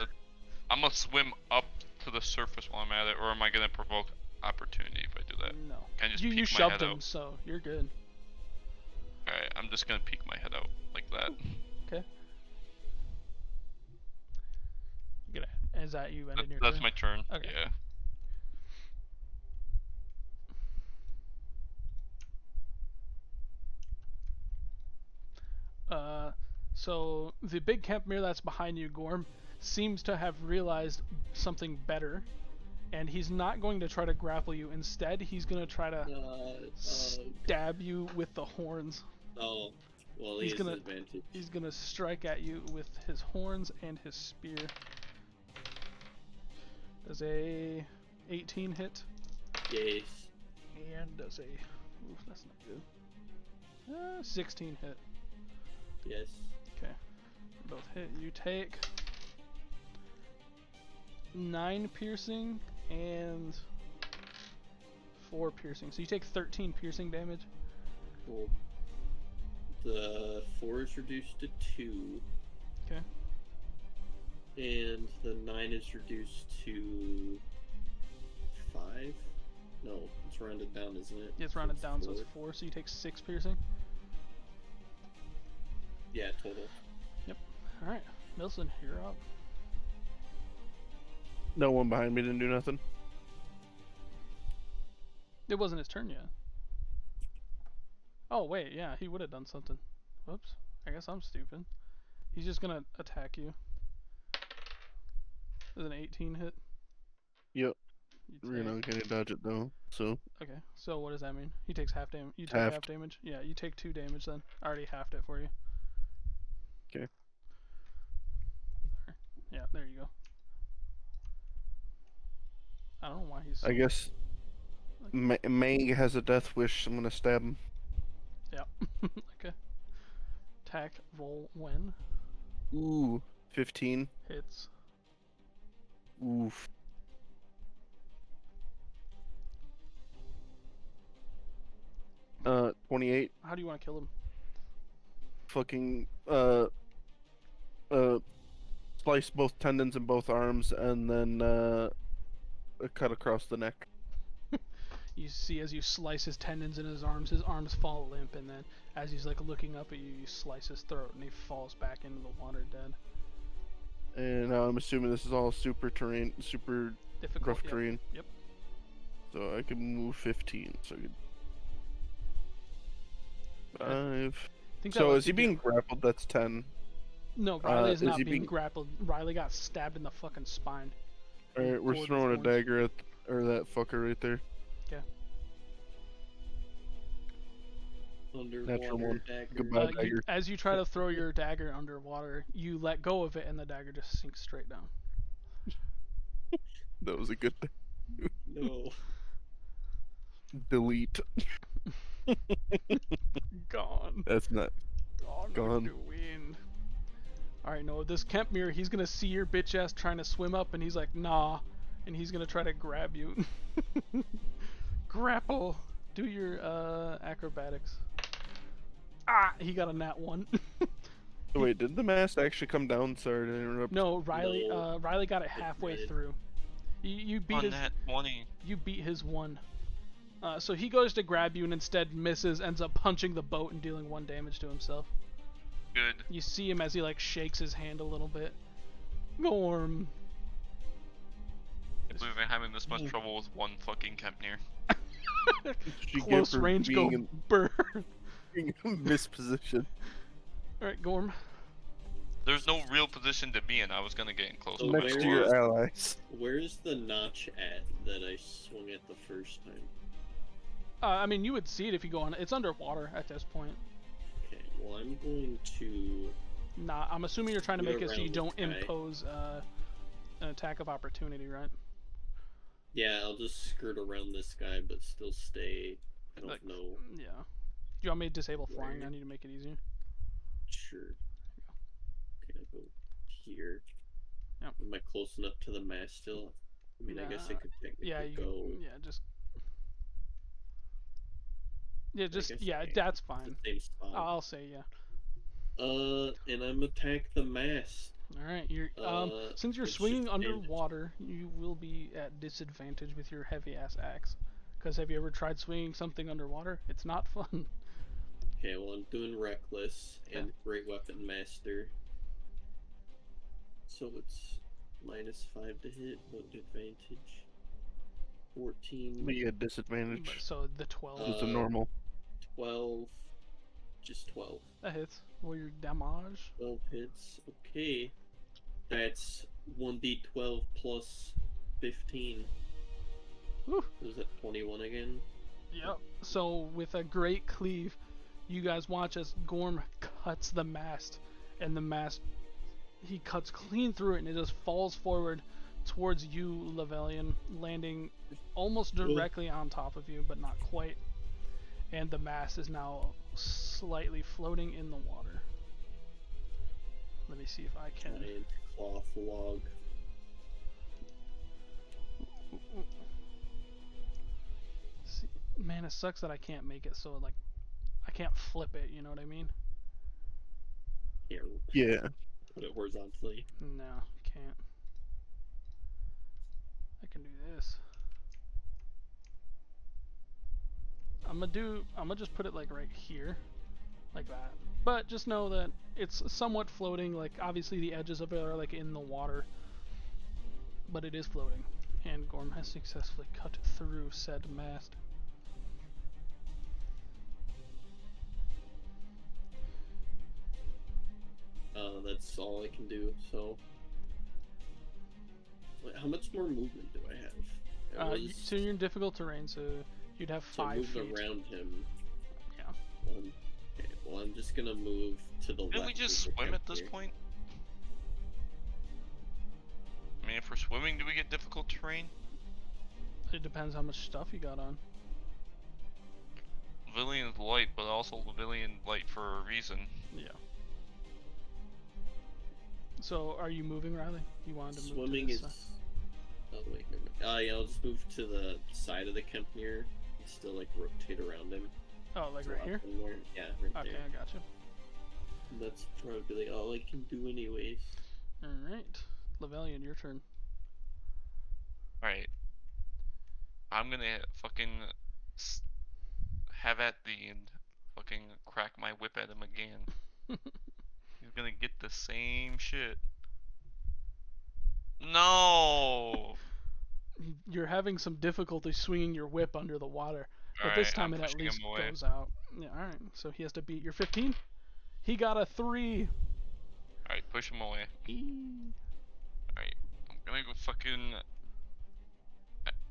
I'm gonna swim up to the surface while I'm at it, or am I gonna provoke opportunity if I do that? No. Can I just You peek my shoved head him, out? so you're good. Alright, I'm just gonna peek my head out like that. Okay. Good. Is that you ending your That's turn? my turn. Okay. Yeah. So the big Kempmere that's behind you, Gorm, seems to have realized something better, and he's not going to try to grapple you. Instead, he's going to try to stab you with the horns. Oh, well, he He's has gonna- an advantage. He's going to strike at you with his horns and his spear. Does a 18 hit, Yes. and does a... Oof, that's not good. 16 hit. Yes. Okay. Both hit. You take 9 piercing and 4 piercing. So you take 13 piercing damage. Cool. The 4 is reduced to 2. Okay. And the 9 is reduced to 5? No, it's rounded down, isn't it? It's rounded down, so four. it's 4. So you take 6 piercing. Yeah, total. Alright. Milson, you're up. No one behind me didn't do nothing. It wasn't his turn yet. Oh, wait, yeah, he would have done something. Whoops. I guess I'm stupid. He's just gonna attack you. There's an 18 hit. Yep. You We're not take- gonna dodge it though. So Okay, so what does that mean? He takes half damage. You take half Halved. damage? Yeah, you take 2 damage then. I already halved it for you. 'Kay. Yeah, there you go. I don't know why he's... I guess Mang has a death wish. I'm gonna stab him. Yeah. Okay. Attack, roll when. Ooh, 15. Hits. Oof. Uh, 28. How do you want to kill him? Fucking slice both tendons in both arms and then cut across the neck. You see as you slice his tendons in his arms fall limp, and then as he's like looking up at you, you slice his throat, and he falls back into the water dead. And I'm assuming this is all super Difficult. rough Yep. terrain. Yep. So I can move 15. So I could... 5. I think that So lets is he you being do- grappled? That's 10. No, Riley is is not he being being- grappled. Riley got stabbed in the fucking spine. Alright, we're Gored with throwing a thorns. dagger at that fucker right there. Underwater one. dagger. Goodbye. Dagger. As you try to throw your dagger underwater, you let go of it, and the dagger just sinks straight down. That was a good No. delete. Gone. That's not. Gone. Gone. With the wind. Alright, no, this Kempmere, he's gonna see your bitch ass trying to swim up, and he's like, nah. And he's gonna try to grab you. Grapple. Do your acrobatics. Ah, he got a nat 1. Wait, did the mast actually come down? Sorry to interrupt. No, Riley. No. Riley got it halfway Red. through. You beat On his. that 20. You beat his 1. So he goes to grab you and instead misses, ends up punching the boat and dealing 1 damage to himself. Good. You see him as he like shakes his hand a little bit. Gorm. I believe I'm having this much trouble with one fucking Kempnir. She Close range go being burn. in misposition. Alright, Gorm. There's no real position to be in. I was gonna get in close. So Next to where your is- allies. Where's the notch at that I swung at the first time? I mean, you would see it if you go on. It's underwater at this point. Okay, well I'm going to. Nah, I'm assuming you're trying to Go make it so you around don't this guy. impose an attack of opportunity, right? Yeah, I'll just skirt around this guy, but still stay. I don't Like- know. Yeah. Do you want me to disable flying? Where? I need to make it easier. Sure. Okay, I'll go here. Yep. Am I close enough to the mast still? I mean, I guess I Nah, could technically Yeah, you. go. Yeah, just. Yeah, just guess yeah, I can. that's The fine. same spot. I'll say yeah. And I'm attack the mast. All right, you're since you're it's swinging just damage. underwater, you will be at disadvantage with your heavy ass axe. Because have you ever tried swinging something underwater? It's not fun. Okay, well I'm doing reckless and great weapon master. So it's -5 to hit, but advantage. 14, But you had disadvantage. So the 12 Just a normal. 12, just 12. that hits. Well, your damage. 12 hits. Okay. That's 1d12 plus 15. Whew. Was that 21 again? Yep. So with a great cleave, you guys watch as Gorm cuts the mast, and the mast he cuts clean through it, and it just falls forward towards you, Lavelian, landing almost directly on top of you, but not quite. And the mast is now slightly floating in the water. Let me see if I can. Giant cloth log. See, man, it sucks that I can't make it so like I can't flip it. You know what I mean? Here, Yeah. put it horizontally. No, can't. I can do this. I'm gonna just put it like right here, like that. But just know that it's somewhat floating. Like obviously the edges of it are like in the water, but it is floating. And Gorm has successfully cut through said mast. That's all I can do. So, wait, how much more movement do I have? It was- So you're in difficult terrain, so you'd have so 5 move feet. around him. Yeah. Okay, well I'm just gonna move to the left. Didn't we just of the swim at this camp point? I mean, if we're swimming, do we get difficult terrain? It depends how much stuff you got on. Lavillian's light, but also Lavillian light for a reason. Yeah. So, are you moving, Riley? You wanted to here. move Swimming to is. this side? Oh wait, never mind. Yeah, I'll just move to the side of the Kempnir and still like rotate around him. Oh, like So right up here? and where- Yeah, right Okay, there. I got you. That's probably all I can do anyways. Alright. Lavelian, your turn. Alright. I'm gonna fucking have at thee and fucking crack my whip at him again. He's gonna get the same shit. No! You're having some difficulty swinging your whip under the water, but this Alright, time I'm it at pushing least him away. goes out. Yeah, alright. So he has to beat your 15. He got a 3. Alright, push him away. Alright, I'm gonna go fucking.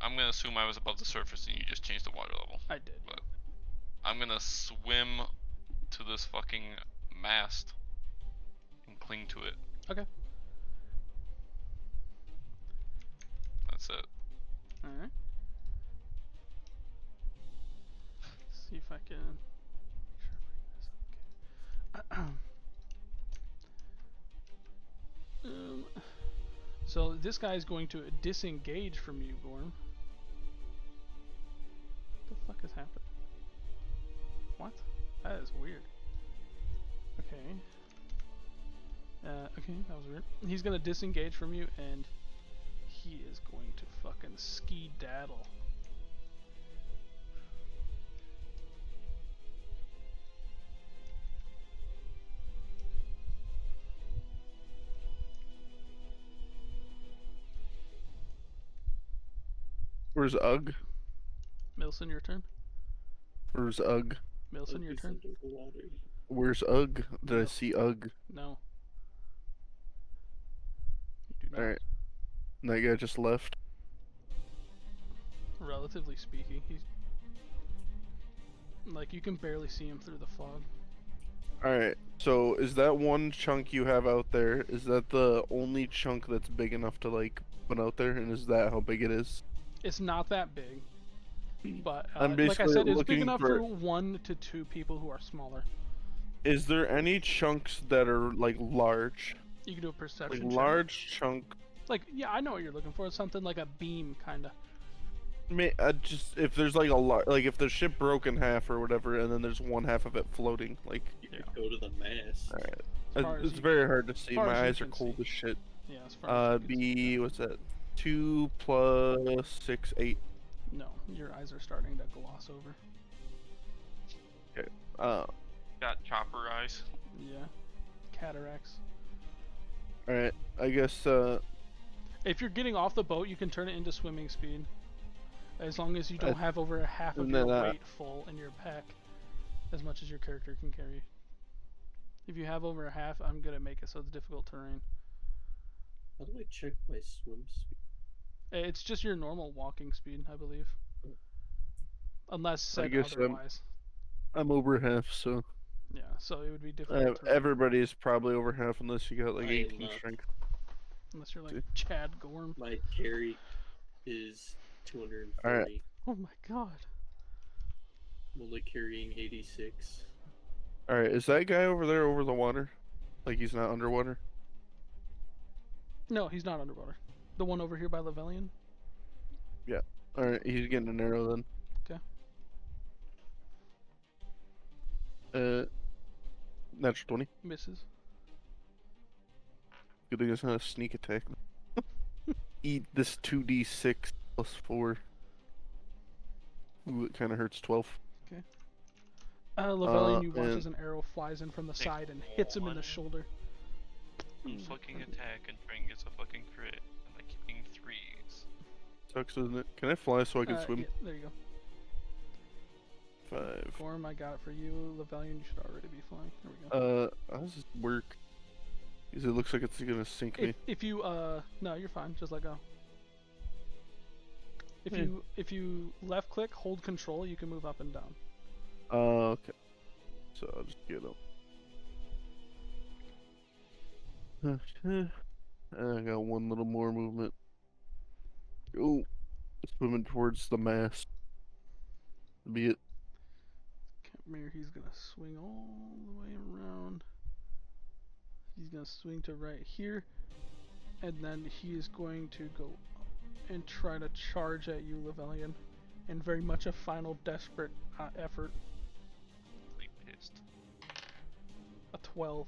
I'm gonna assume I was above the surface and you just changed the water level. I did. But I'm gonna swim to this fucking mast and cling to it. Okay. That's it. Alright. See if I can. Make sure I bring this up. Okay. So this guy is going to disengage from you, Gorm. What the fuck is happening? What? That is weird. Okay. Okay, that was weird. He's gonna disengage from you, and he is going to fucking ski-daddle. Where's Ugg? Milson, your turn. Where's Ugg? Milson, your turn. Under the water. Where's Ugg? Did I see Ugg? No. You do not. Alright. That guy just left. Relatively speaking, he's like you can barely see him through the fog. Alright, so is that one chunk you have out there, is that the only chunk that's big enough to like put out there, and is that how big it is? It's not that big, but I'm like I basically said, it's big looking enough for- for 1 to 2 people who are smaller. Is there any chunks that are like large? You can do a Like perception check. large chunk? Like, yeah, I know what you're looking for. It's something like a beam, kinda. Just if there's like a lot, like if the ship broke in half or whatever, and then there's one half of it floating, like. You could go to the mast. Alright. As far as It's you- very hard to see. far My as you eyes are can cold see. as shit. Yeah, as far as you can see. Be what's that? 2 plus 6, 8. No, your eyes are starting to gloss over. Got chopper eyes. Yeah, cataracts. Alright, I guess If you're getting off the boat, you can turn it into swimming speed. As long as you don't have over a half of and your then, weight full in your pack. As much as your character can carry. If you have over a half, I'm gonna make it so it's difficult terrain. How do I check my swim speed? It's just your normal walking speed, I believe. Unless said guess, otherwise. I'm over half, so Yeah, so it would be difficult terrain. everybody's probably over half unless you got like I am 18 not. strength. Unless you're like Chad Gorm. My carry is 240. Alright. Oh my god. I'm only carrying 86. Alright, is that guy over there over the water? Like he's not underwater? No, he's not underwater. The one over here by Lavelian? Alright, he's getting an arrow then. Okay. Natural 20. Misses. Good thing it's not a sneak attack. Eat this 2d6 plus 4. Ooh, it kind of hurts 12. Lavelian, you watch and- as an arrow flies in from the Take side and hits him in the one. shoulder. Fucking attack and try and gets a fucking crit. And like keeping 3s. Sucks, doesn't it? Can I fly so I can swim? Yeah, there you go. 5. Gorm, I got it for you. Lavelian, you should already be flying. There we go. How does this work? Because it looks like it's gonna sink me. If you no, you're fine. Just let go. Yeah. If you left click, hold control, you can move up and down. Okay. So I'll just get up. I got one little more movement. Oh, swimming towards the mast. Be it. Capmere, he's gonna swing all the way around. He's gonna swing to right here, and then he is going to go up and try to charge at you, Lavelian, in very much a final desperate effort. Like pissed. A 12.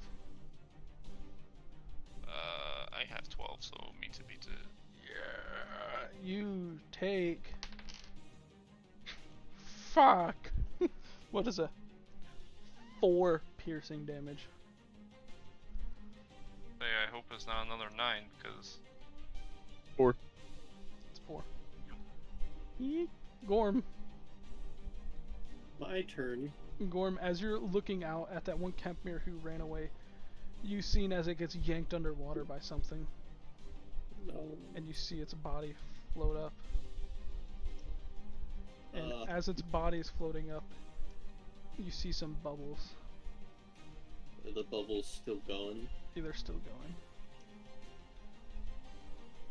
I have 12, so meet to beat it. Yeah, you take. Fuck. What is a 4 piercing damage? Hey, I hope it's not another 9, because 4. It's 4. Yeet. Gorm. My turn. Gorm, as you're looking out at that one Kempmere who ran away, you seen as it gets yanked underwater by something, No. and you see its body float up. And Uh. as its body is floating up, you see some bubbles. Are the bubbles still going? They're still going.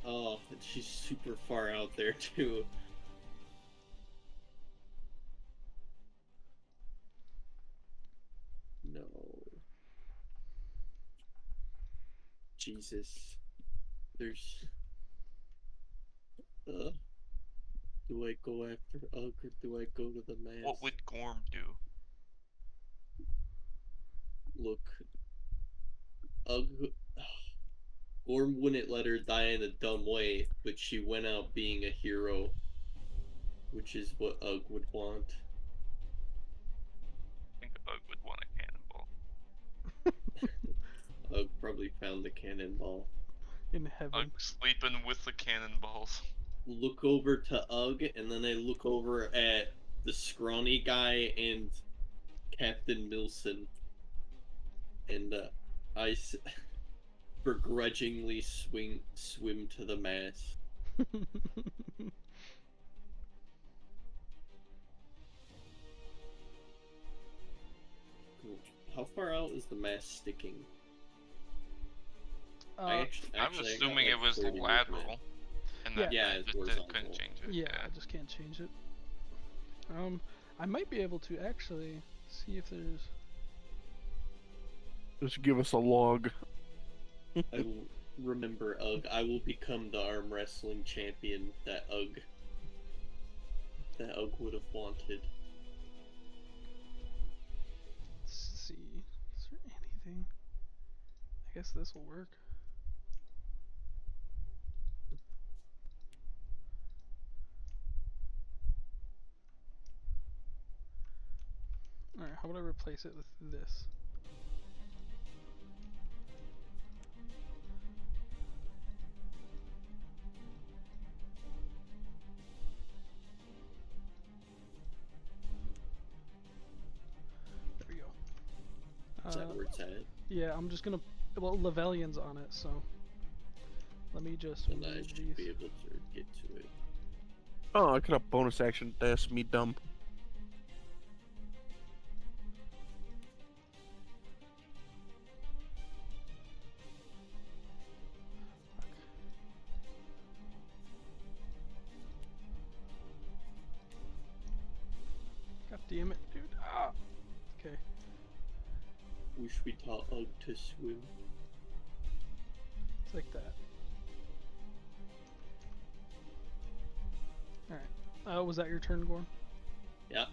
Oh, and she's super far out there too. No. Jesus. There's. Do I go after Ugg or do I go to the mask? What would Gorm do? Look. Ugg. Gorm wouldn't let her die in a dumb way, but she went out being a hero, which is what Ugg would want. I think Ugg would want a cannonball. Ugg probably found the cannonball. In heaven. Ugg sleeping with the cannonballs. Look over to Ugg, and then I look over at the scrawny guy and Captain Milson, and I begrudgingly swim to the mast. How far out is the mast sticking? I'm Actually, assuming I it got, was 30 lateral, movement. and that Yeah, that it's just horizontal. couldn't change it. Yeah, I just can't change it. I might be able to actually see if there's. Just give us a log. I will remember Ugg. I will become the arm wrestling champion that Ugg would have wanted. Let's see. Is there anything? I guess this will work. Alright, how would I replace it with this? There we go. Is that where it's at? Yeah, I'm just gonna. Well, Levelian's on it, so. Let me just And I move should these. be able to get to it. Oh, I could have bonus action. That's me dumb. God damn it, dude. Ah! Okay. Wish we taught Ugg to swim. It's like that. Alright. Was that your turn, Gorm? Yeah.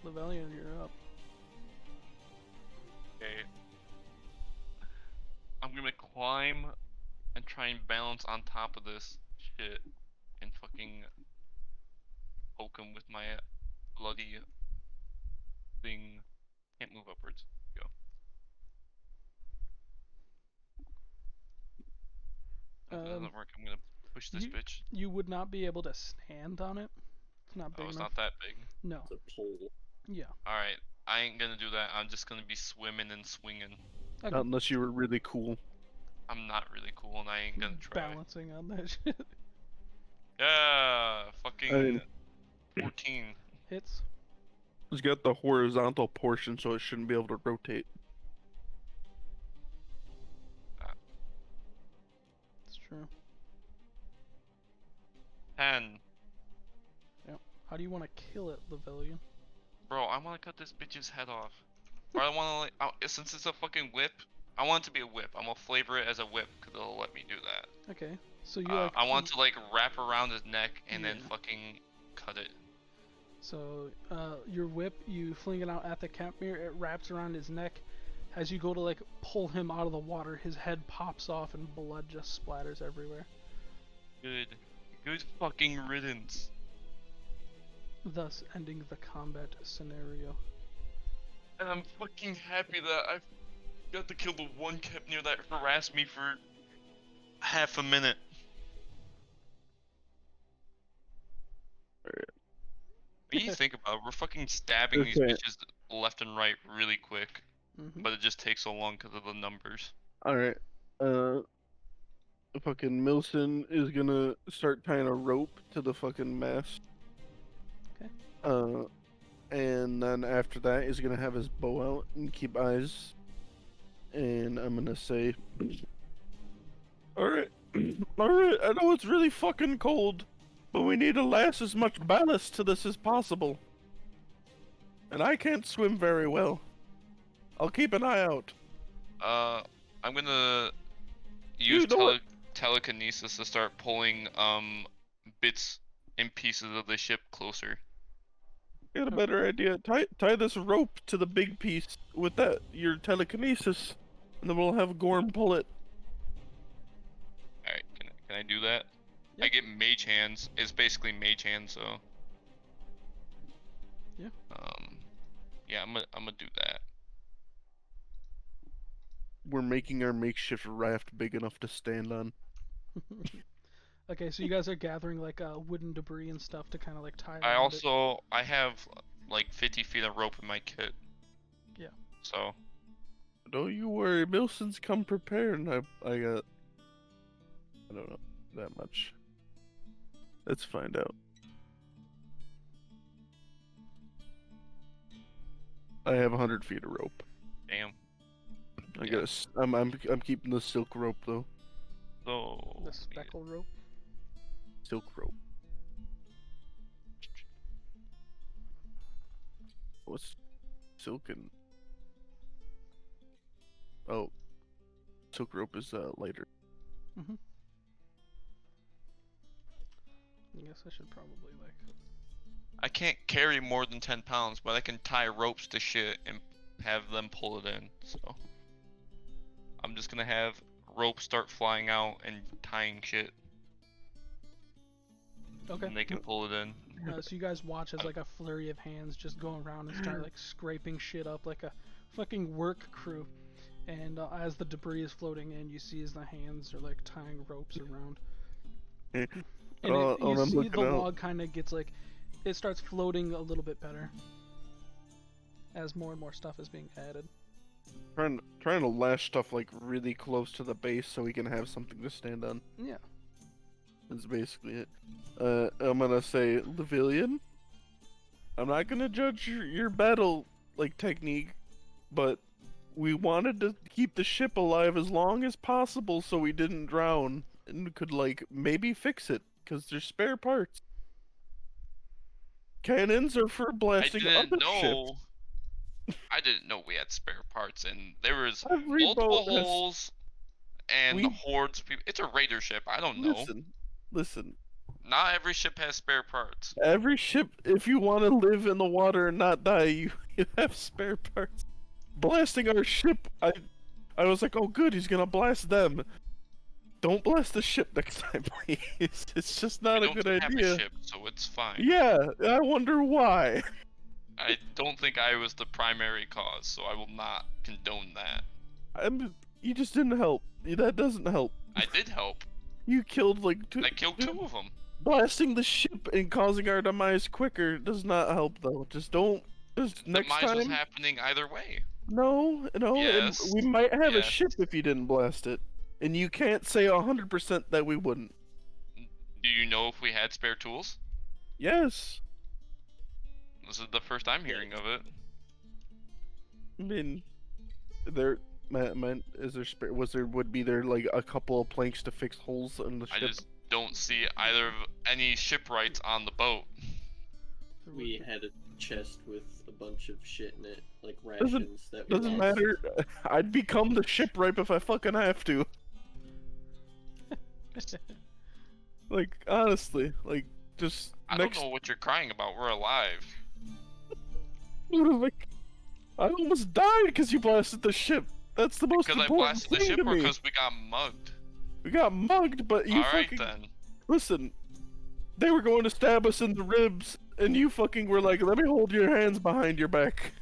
Levelian, you're up. Okay. I'm gonna climb and try and balance on top of this shit and fucking poke him with my bloody thing. Can't move upwards. Go. If it doesn't work, I'm gonna push this bitch. You would not be able to stand on it. It's not big Oh, it's enough. not that big. No. It's a pole. Yeah. Alright, I ain't gonna do that. I'm just gonna be swimming and swinging. Okay. Not unless you were really cool. I'm not really cool and I ain't gonna try. Balancing on that shit. Yeah, fucking 14. Hits. It's got the horizontal portion, so it shouldn't be able to rotate. It's true. 10. How do you want to kill it, Levelian? Bro, I wanna cut this bitch's head off. Or I wanna like, since it's a fucking whip, I want it to be a whip. I'm gonna flavor it as a whip, cause it'll let me do that. Okay. So you like. I want to like wrap around his neck and then Yeah. fucking cut it. So, your whip, you fling it out at the Kempmere, it wraps around his neck. As you go to, like, pull him out of the water, his head pops off and blood just splatters everywhere. Good fucking riddance. Thus ending the combat scenario. And I'm fucking happy that I got to kill the one Kepnir that harassed me for half a minute. When you think about it, we're fucking stabbing these Okay. bitches left and right really quick, Mhm. but it just takes so long because of the numbers. All right. Fucking Milson is gonna start tying a rope to the fucking mast. Okay. And then after that, he's gonna have his bow out and keep eyes. And I'm gonna say, all right, all right. I know it's really fucking cold, but we need to last as much ballast to this as possible. And I can't swim very well. I'll keep an eye out. I'm gonna use know what? telekinesis to start pulling bits and pieces of the ship closer. Got a better idea. Tie this rope to the big piece with that your telekinesis, and then we'll have Gorm pull it. All right, can I do that? I Yep. get mage hands. It's basically mage hands, so. Yeah. Yeah, I'm gonna do that. We're making our makeshift raft big enough to stand on. Okay, so you guys are gathering like wooden debris and stuff to kind of like tie I around it. also I have like 50 feet of rope in my kit. Yeah. So Don't you worry, Milson's come prepared, and I got I don't know that much. Let's find out. I have 100 feet of rope. damn. I Yeah. guess I'm keeping the silk rope though. So The speckle rope. Silk rope. What's silk and oh, silk rope is lighter. I guess I should probably like. I can't carry more than 10 pounds, but I can tie ropes to shit and have them pull it in. So I'm just gonna have ropes start flying out and tying shit, Okay. and they can pull it in. So you guys watch as like a flurry of hands just go around and start like scraping shit up like a fucking work crew. And as the debris is floating in, you see as the hands are like tying ropes around. And Oh, you I'm see looking the out. log kind of gets like, it starts floating a little bit better as more and more stuff is being added. Trying to lash stuff like really close to the base so we can have something to stand on. Yeah. That's basically it. I'm gonna say Lavillian. I'm not gonna judge your battle like technique, but we wanted to keep the ship alive as long as possible so we didn't drown and could like maybe fix it because there's spare parts. Cannons are for I blasting didn't other know. ships. I didn't know we had spare parts, and there was Every multiple boat has- holes and We- hordes of people. It's a raider ship. I don't know. Listen. Not every ship has spare parts. Every ship, if you want to live in the water and not die, you have spare parts. Blasting our ship, I was like, oh good, he's gonna blast them. Don't blast the ship next time, please. It's just not We a don't good have idea. a ship, so it's fine. Yeah, I wonder why. I don't think I was the primary cause, so I will not condone that. You just didn't help. That doesn't help. I did help. You killed like two. I killed 2 of them. Blasting the ship and causing our demise quicker does not help, though. Just don't. Just next Demise was time. happening either way. No, and Yes. we might have a Yes. ship if you didn't blast it. And you can't say 100% that we wouldn't. Do you know if we had spare tools? Yes. This is the first I'm hearing of it. I mean, is there spare? Would be there like a couple of planks to fix holes in the I ship? just don't see either of any shipwrights on the boat. We had a chest with a bunch of shit in it, like Doesn't- rations that we Doesn't lost. matter. I'd become the shipwright if I fucking have to. Like honestly, like just I next. don't know what you're crying about. We're alive. Like, I almost died because you blasted the ship. That's the most Because I important blasted the thing ship to or me. because we got mugged? We got mugged, but you Alright fucking then. listen. They were going to stab us in the ribs, and you fucking were like, "Let me hold your hands behind your back."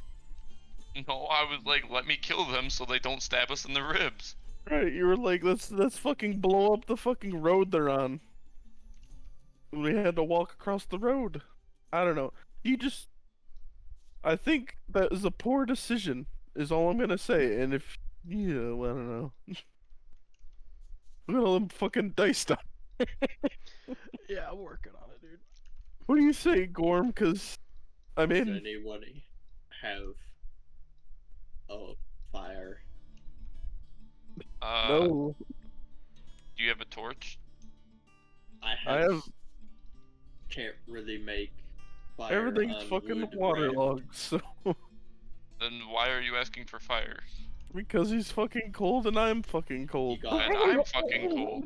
No, I was like, let me kill them so they don't stab us in the ribs. Right? You were like, "Let's fucking blow up the fucking road they're on." We had to walk across the road. I don't know. You just. I think that is a poor decision. Is all I'm gonna say. And if yeah, well, I don't know. Look at all them fucking dice stuff. Yeah, I'm working on it, dude. What do you say, Gorm? Cause I Does mean, anyone have a fire? no. Do you have a torch? I I have. have Can't really make fire everything's on fucking wood waterlogged. So Then why are you asking for fire? because he's fucking cold and I'm fucking cold. got And I'm fucking cold.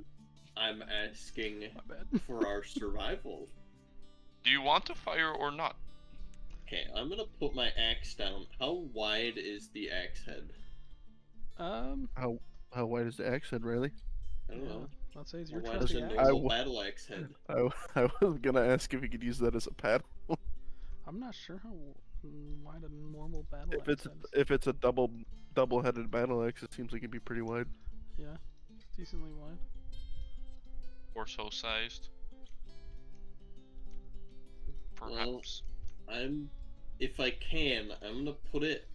I'm asking My bad. for our survival. Do you want a fire or not? Okay, I'm gonna put my axe down. How wide is the axe head? How wide is the axe head, Riley? I don't know. I'd say it's How your wide is trusty a axe. normal w- battle axe head? I was gonna ask if you could use that as a paddle. I'm not sure how wide a normal battle If axe it's is. if it's a double-headed battle axe, it seems like it'd be pretty wide. Yeah, decently wide. Or so sized? Well, Perhaps. if I can, I'm gonna put it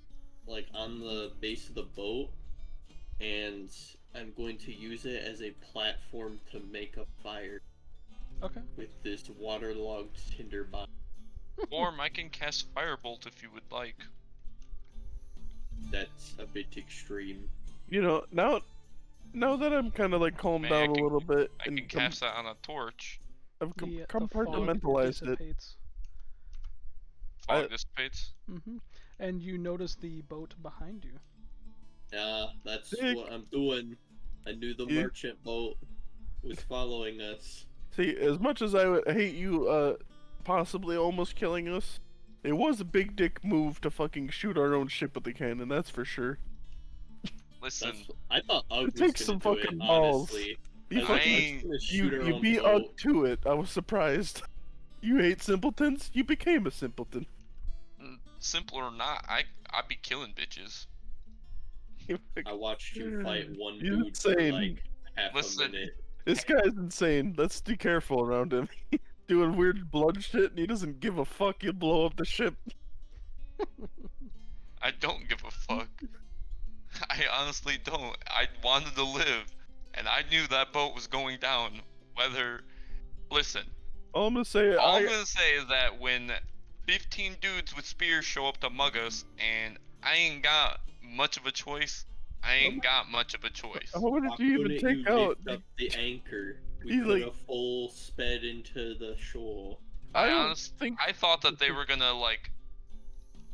like on the base of the boat, and I'm going to use it as a platform to make a fire Okay. with this waterlogged tinder box. Or I can cast Firebolt if you would like. That's a bit extreme. You know, now that I'm kind of like calmed Man, I down can- a little bit I and can cast that on a torch. I've The fog compartmentalized it. dissipates. Fog dissipates. And you notice the boat behind you. That's Dick. what I'm doing. I knew the You- merchant boat was following us. See, as much as I would hate you, possibly almost killing us, it was a big dick move to fucking shoot our own ship with the cannon. That's for sure. Listen, I thought Ugg was takes gonna some do fucking it, balls. honestly. You I was fucking ain't- gonna shoot her you on beat the Ugg boat. to it. I was surprised. You hate simpletons. You became a simpleton. simple or not, I'd be killing bitches. I watched you fight one You're dude for insane. like half Listen. a minute. This guy's insane. Let's be careful around him. Doing weird blood shit, and he doesn't give a fuck. He'll blow up the ship. I don't give a fuck. I honestly don't. I wanted to live, and I knew that boat was going down. Listen, All I'm gonna say, all I'm gonna say is that when 15 dudes with spears show up to mug us, and I ain't got much of a choice, I ain't got much of a choice. how did Why you even couldn't take you out? lift up the anchor? We He's could like- have full sped into the shore. I don't honestly, think. I thought that they were gonna like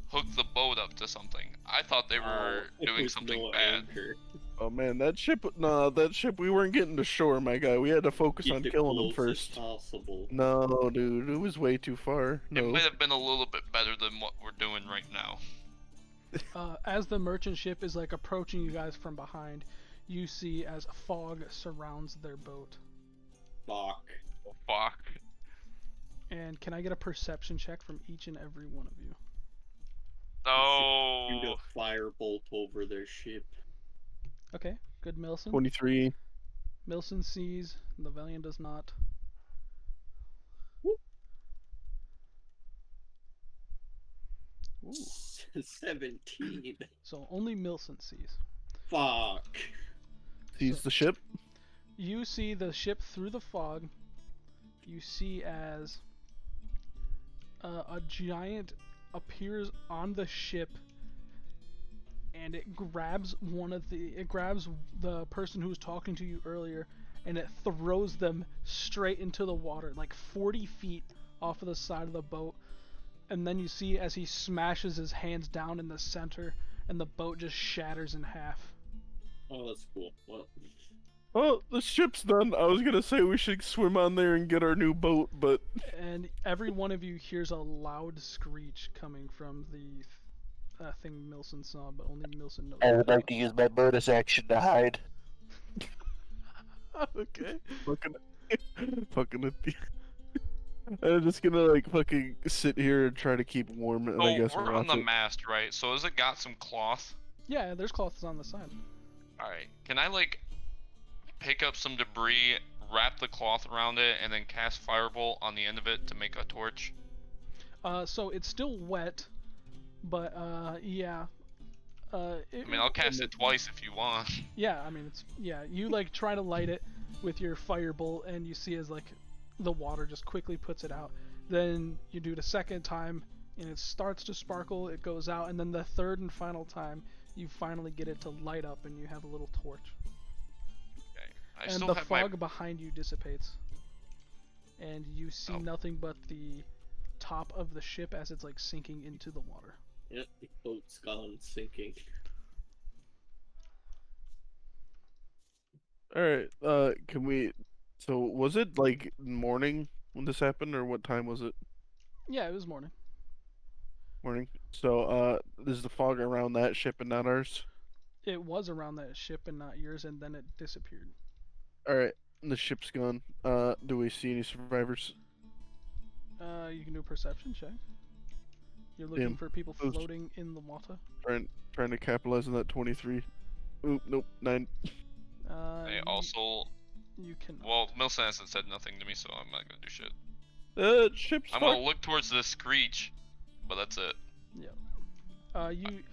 hook the boat up to something. I thought they were Oh, doing with something no bad. anchor. Oh man, that ship. Nah, that ship. We weren't getting to shore, my guy. We had to focus Get on the killing them closest first. possible. No, dude, it was way too far. It No. might have been a little bit better than what we're doing right now. As the merchant ship is like approaching you guys from behind, you see as fog surrounds their boat. Fuck. Fuck. And can I get a perception check from each and every one of you? No. Shoot a firebolt over their ship. Okay, good, Milson. 23. Milson sees, Levelian does not. Ooh, 17. so only Milson sees. Fuck. Sees the ship. You see the ship through the fog. You see as a giant appears on the ship, and it grabs the person who was talking to you earlier, and it throws them straight into the water, like 40 feet off of the side of the boat. And then you see as he smashes his hands down in the center, and the boat just shatters in half. Oh, that's cool. Well, Oh, the ship's done. I was gonna say we should swim on there and get our new boat, but And every one of you hears a loud screech coming from the thing Milson saw, but only Milson knows. I what would it like to use my bonus action to hide. was. Okay. fucking with the. I'm just gonna like fucking sit here and try to keep warm, and I Oh, guess we're watch on the it. mast, right? So has it got some cloth? Yeah, there's cloths on the side. Alright. Can I, like, pick up some debris, wrap the cloth around it, and then cast Firebolt on the end of it to make a torch? So it's still wet, but yeah. I mean, I'll cast it twice if you want. Yeah, I mean you like try to light it with your firebolt and you see as like the water just quickly puts it out. Then you do it a second time and it starts to sparkle, it goes out, and then the third and final time you finally get it to light up and you have a little torch. Okay. I And still the have fog behind you dissipates. And you see Oh. nothing but the top of the ship as it's like sinking into the water. Yep, the boat's gone sinking. All right. Can we? So was it like morning when this happened, or what time was it? Yeah, it was morning. Morning. So is the fog around that ship and not ours? It was around that ship and not yours, and then it disappeared. All right. The ship's gone. Do we see any survivors? You can do a perception check. You're looking Damn. for people Those- floating in the water. Trying to capitalize on that 23. Oop, nope, 9. I also, You can. well, Milson hasn't said nothing to me, so I'm not gonna do shit. Ship's I'm gonna look towards the screech, but that's it. You.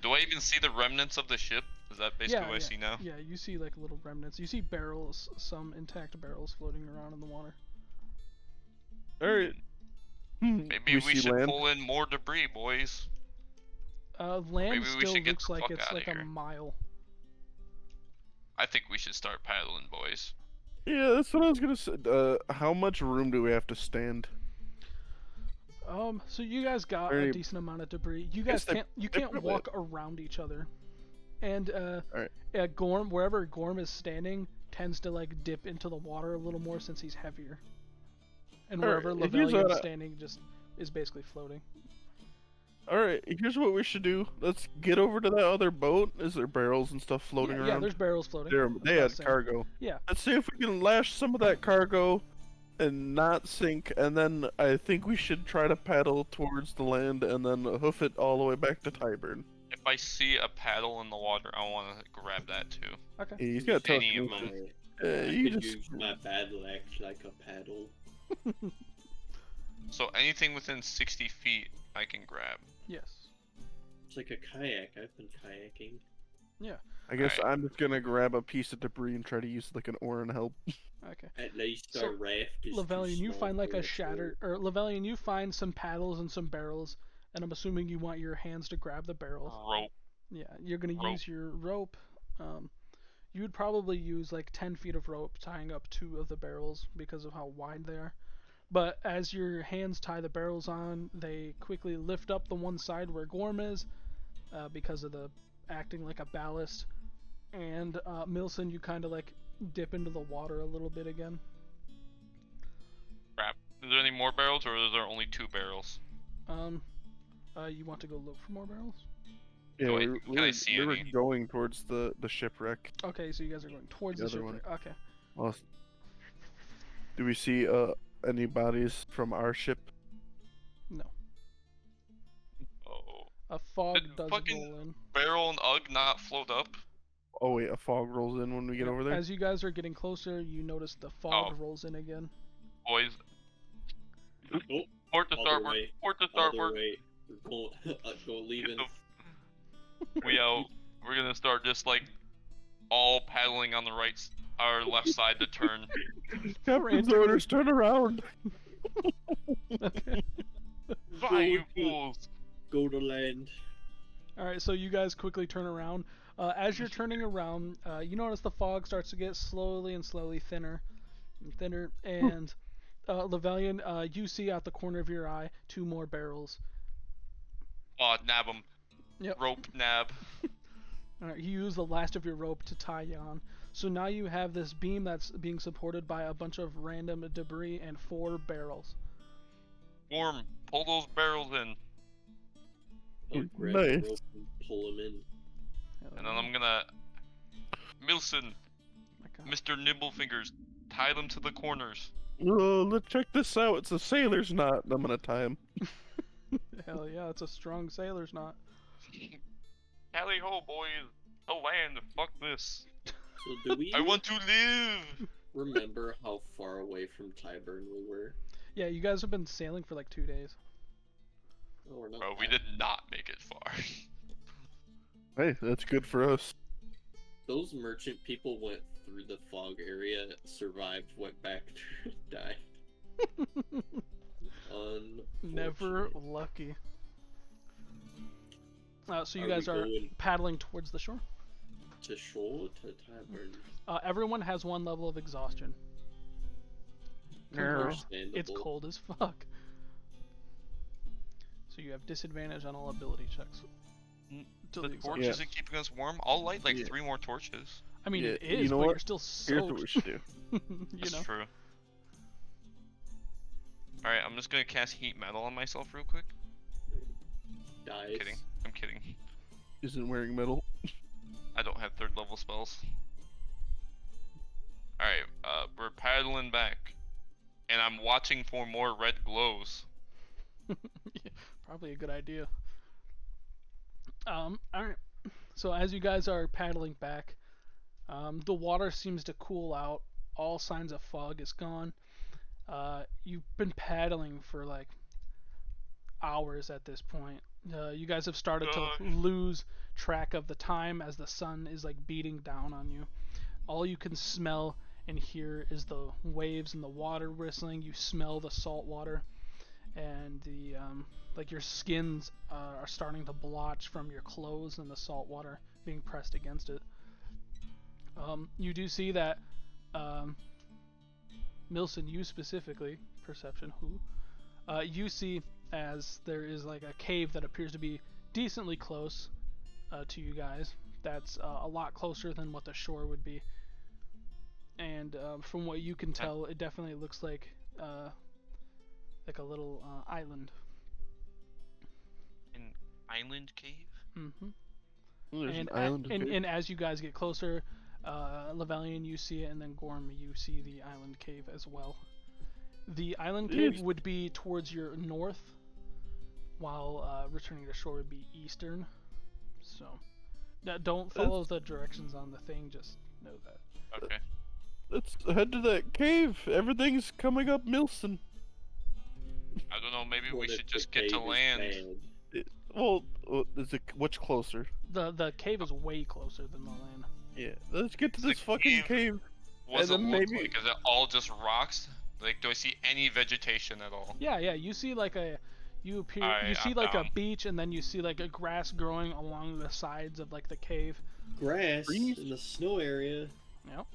Do I even see the remnants of the ship? Is that basically what I see now? Yeah, you see like little remnants. You see barrels, some intact barrels floating around in the water. All right. Maybe we see should land? pull in more debris, boys. Land Maybe we still should get looks the like fuck it's outta like a here. mile. I think we should start paddling, boys. Yeah, that's what I was gonna say. How much room do we have to stand? So you guys got Very- a decent amount of debris. You Guess guys they- you they can't probably- walk around each other. And Alright. Gorm, wherever Gorm is standing, tends to like dip into the water a little more since he's heavier. And Alright, wherever here's Lavelian what is I- standing just is basically floating. All right. Here's what we should do. Let's get over to that other boat. Is there barrels and stuff floating Yeah, around? there's barrels floating. They That's what I had was saying. cargo. Yeah. Let's see if we can lash some of that cargo and not sink, and then I think we should try to paddle towards the land and then hoof it all the way back to Tyburn. If I see a paddle in the water, I want to grab that too. Okay. Yeah, he's got Any of telekinesis. them. I You could just use my battle axe like a paddle. So anything within 60 feet, I can grab. Yes. It's like a kayak. I've been kayaking. I guess Alright. I'm just gonna grab a piece of debris and try to use like an oar and help. Okay. At least So, our raft is Lavelian, too you small find like for a it to- shattered, or Lavelian, you find some paddles and some barrels, and I'm assuming you want your hands to grab the barrels. Rope. Yeah, you're gonna Rope. use your rope. You would probably use like 10 feet of rope tying up 2 of the barrels because of how wide they are. But as your hands tie the barrels on, they quickly lift up the one side where Gorm is, because of the acting like a ballast. And Milson, you kind of like dip into the water a little bit again. Crap. Is there any more barrels, or is there only 2 barrels? You want to go look for more barrels? Yeah, Do I- we, can we I were, see we were any? going towards the shipwreck. Okay, so you guys are going towards The the other one. shipwreck. Okay. Well, do we see any bodies from our ship? No. Oh. A fog Did does fucking- roll in. Barrel and Ugg not float up? Oh wait, a fog rolls in when we get Yep, over there. As you guys are getting closer, you notice the fog rolls in again. Boys, Oh, port to All the starboard. way. Port to all the starboard. way. We're going, go leaving. We out. We're gonna start just like all paddling on the our left side to turn. Captain's Randomly. orders, turn around. Okay. Fly, you Go- fools! Go to land. Alright, so you guys quickly turn around. As you're turning around, you notice the fog starts to get slowly and slowly thinner and thinner. And Lavelian, you see out the corner of your eye 2 more barrels. Aw, nab him. Yep. Rope nab. Alright, you use the last of your rope to tie you on. So now you have this beam that's being supported by a bunch of random debris and 4 barrels. Worm, pull those barrels in. I'll grab Nice. the rope and pull him in. And then I'm gonna... Milson, My God. Mr. Nimblefingers, tie them to the corners. Oh, let's check this out. It's a sailor's knot. I'm gonna tie him. Hell yeah, it's a strong sailor's knot. Tally ho, boys. To land, fuck this. So do we I want to live! remember how far away from Tyburn we were? Yeah, you guys have been sailing for like 2 days. Oh, we're not Bro, we that- did not make it far. Hey, that's good for us. Those merchant people went through the fog area, survived, went back, died. Never Unfortunate. lucky. So you Are guys we are going paddling towards the shore. to shore to tavern. Everyone has one level of exhaustion. Arrow. Understandable. It's cold as fuck. So you have disadvantage on all ability checks. Mm, till The the exhaustion. torches are keeping us warm. I'll light like Yeah. 3 more torches. I mean, Yeah, it you is, know but what? you're still Here's what we soaked. should do. you That's know. true. Alright, I'm just gonna cast heat metal on myself real quick. Dies. Kidding. I'm kidding. Isn't wearing metal. I don't have 3rd level spells. Alright, we're paddling back. And I'm watching for more red glows. Probably a good idea. Alright. So as you guys are paddling back, the water seems to cool out. All signs of fog is gone. You've been paddling for like hours at this point. You guys have started to Gosh. lose track of the time as the sun is like beating down on you. All you can smell and hear is the waves and the water whistling. You smell the salt water, and the like your skins are starting to blotch from your clothes and the salt water being pressed against it. You do see that Milson, you specifically, perception, you see as there is like a cave that appears to be decently close to you guys. That's a lot closer than what the shore would be. And from what you can tell, it definitely looks like a little island. An island cave? Mm-hmm. There's And, an island. and as you guys get closer, Lavalian, you see it, and then Gorm, you see the island cave as well. The island cave East. would be towards your north, while returning to shore would be eastern. So, now don't follow the directions on the thing. Just know that. Okay. Let's head to that cave. Everything's coming up Milson. I don't know, maybe we What if should the just get to cave is land. bad? Well, is it what's closer? The cave is way closer than the land. Yeah, let's get to The this fucking cave- cave. What's it And then look maybe- like? Is it all just rocks? Like, do I see any vegetation at all? Yeah, you see like you Alright, see I'm like a down. beach, and then you see like a grass growing along the sides of like the cave. Grass Trees? in the snow area. Yep.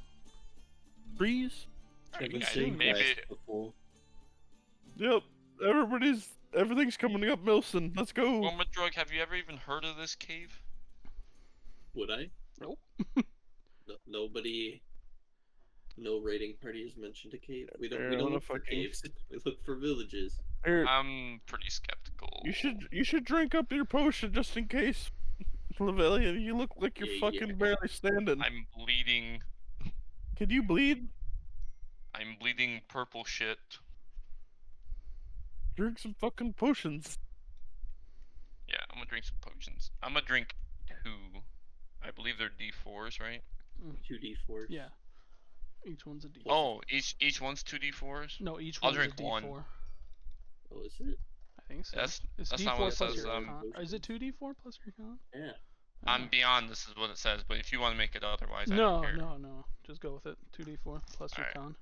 Trees. Alright, Haven't guys, seen maybe grass before. Yep. Everything's coming up Milson. Let's go. Forma Drug, have you ever even heard of this cave? Would I? Nope. Nobody. No raiding party has mentioned a cave. We Fair don't enough, look for fucking- caves. We look for villages. Here, I'm pretty skeptical. you should drink up your potion just in case. Lavelia, you look like you're Yeah, fucking yeah. barely standing. I'm bleeding. Can you bleed? I'm bleeding purple shit. Drink some fucking potions. Yeah, I'm gonna drink some potions. I'm gonna drink 2. I believe they're D4s, right? 2d4s. Yeah. Each one's a D4. Oh, each one's 2D4s? No, each I'll one's a drink D4. one. Oh, is it? I think so. That's It's that's D4 not what it plus says. your um, con. Or is it 2D4 plus your con? Yeah. I'm beyond. This is what it says. But if you want to make it otherwise, I No, don't care. no. Just go with it. 2D4 plus your Alright. con.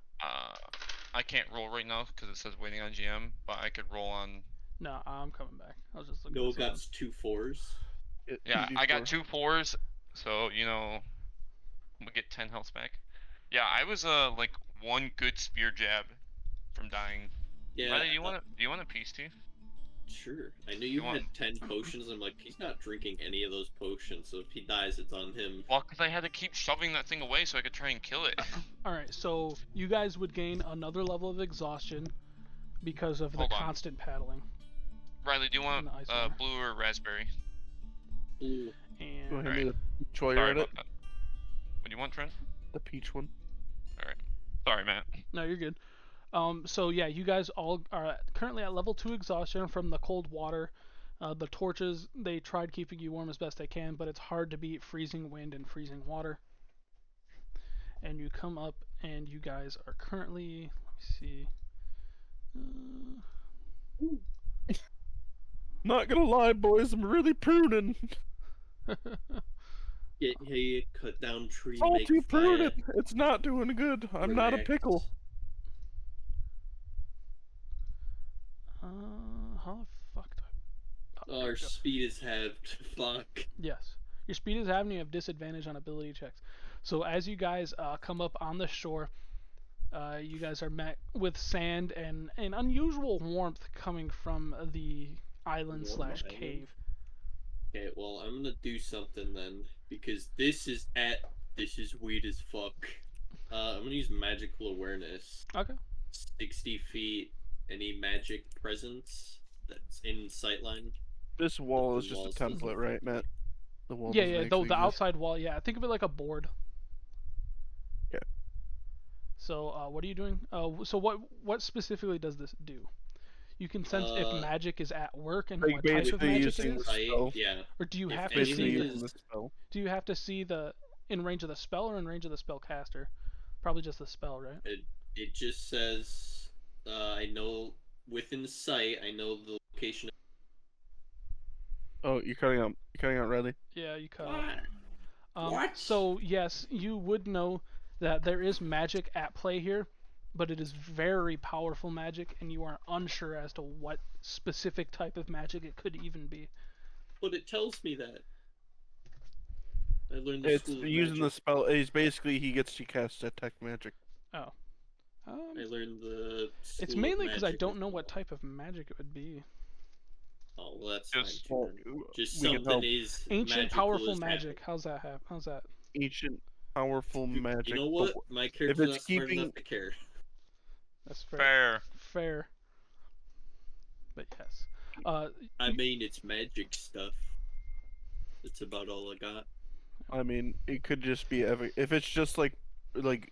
I can't roll right now because it says waiting on GM. But I could roll on. No, I'm coming back. I was just looking. No, at something. got 2 4s. Yeah, I got 2 4s. So you know, we get 10 health back. Yeah, I was like 1 good spear jab from dying. Yeah. Riley, do you want a piece too? Sure. I knew You you had want- 10 potions. I'm like, he's not drinking any of those potions, so if he dies, it's on him. Well, because I had to keep shoving that thing away so I could try and kill it. Alright, so you guys would gain another level of exhaustion because of the Hold on. constant paddling. Riley, do you want In the ice water. blue or raspberry? Ooh. Go And ahead Alright. and the peach while you're Sorry at it. about that. What do you want, Trent? The peach one. Sorry, Matt. no, you're good. So yeah, you guys all are currently at level 2 exhaustion from the cold water. The torches, they tried keeping you warm as best they can, but it's hard to beat freezing wind and freezing water. And you come up, and you guys are currently, let me see. Not gonna lie, boys, I'm really pruning. Get here, cut down tree, It's all make too fire. pruning. It's not doing good. I'm not a relax. pickle. How the fuck do I... Oh, there Our we go. speed is halved. Fuck. Yes. Your speed is having you have disadvantage on ability checks. So as you guys come up on the shore, you guys are met with sand and an unusual warmth coming from the island Warm slash island? cave. Okay, well, I'm gonna do something then, because this is weird as fuck. I'm gonna use magical awareness. Okay. 60 feet, any magic presence that's in sightline. This wall is The just a walls doesn't- template, right, Matt? The wall Yeah, doesn't yeah. actually The exist. outside wall. Yeah, think of it like a board. Yeah. So what are you doing? So what specifically does this do? You can sense if magic is at work and Like what type of basically magic it using is, the spell. Yeah. or do you if have to Basically see? anything using is- the spell. Do you have to see the in range of the spell or in range of the spellcaster? Probably just the spell, right? It just says, I know within sight. I know the location. Oh, you're cutting out. You're cutting out, Riley. Yeah, you cut. What? What? So yes, you would know that there is magic at play here, but it is very powerful magic, and you are unsure as to what specific type of magic it could even be. But it tells me that. I learned the It's school of using the magic. spell. He's basically he gets to cast detect magic. Oh. I learned the. It's school of mainly because I magic don't as know what well. type of magic it would be. Oh well, that's Just- fine Well, too. then. Just we can something help. is Ancient magical powerful is magic. happening. How's that happen? How's that? Ancient, powerful magic. You know but what? My character's not it's smart keeping- enough to care. That's fair. Fair. Fair. But yes. I mean, it's magic stuff. That's about all I got. I mean, it could just be if it's just like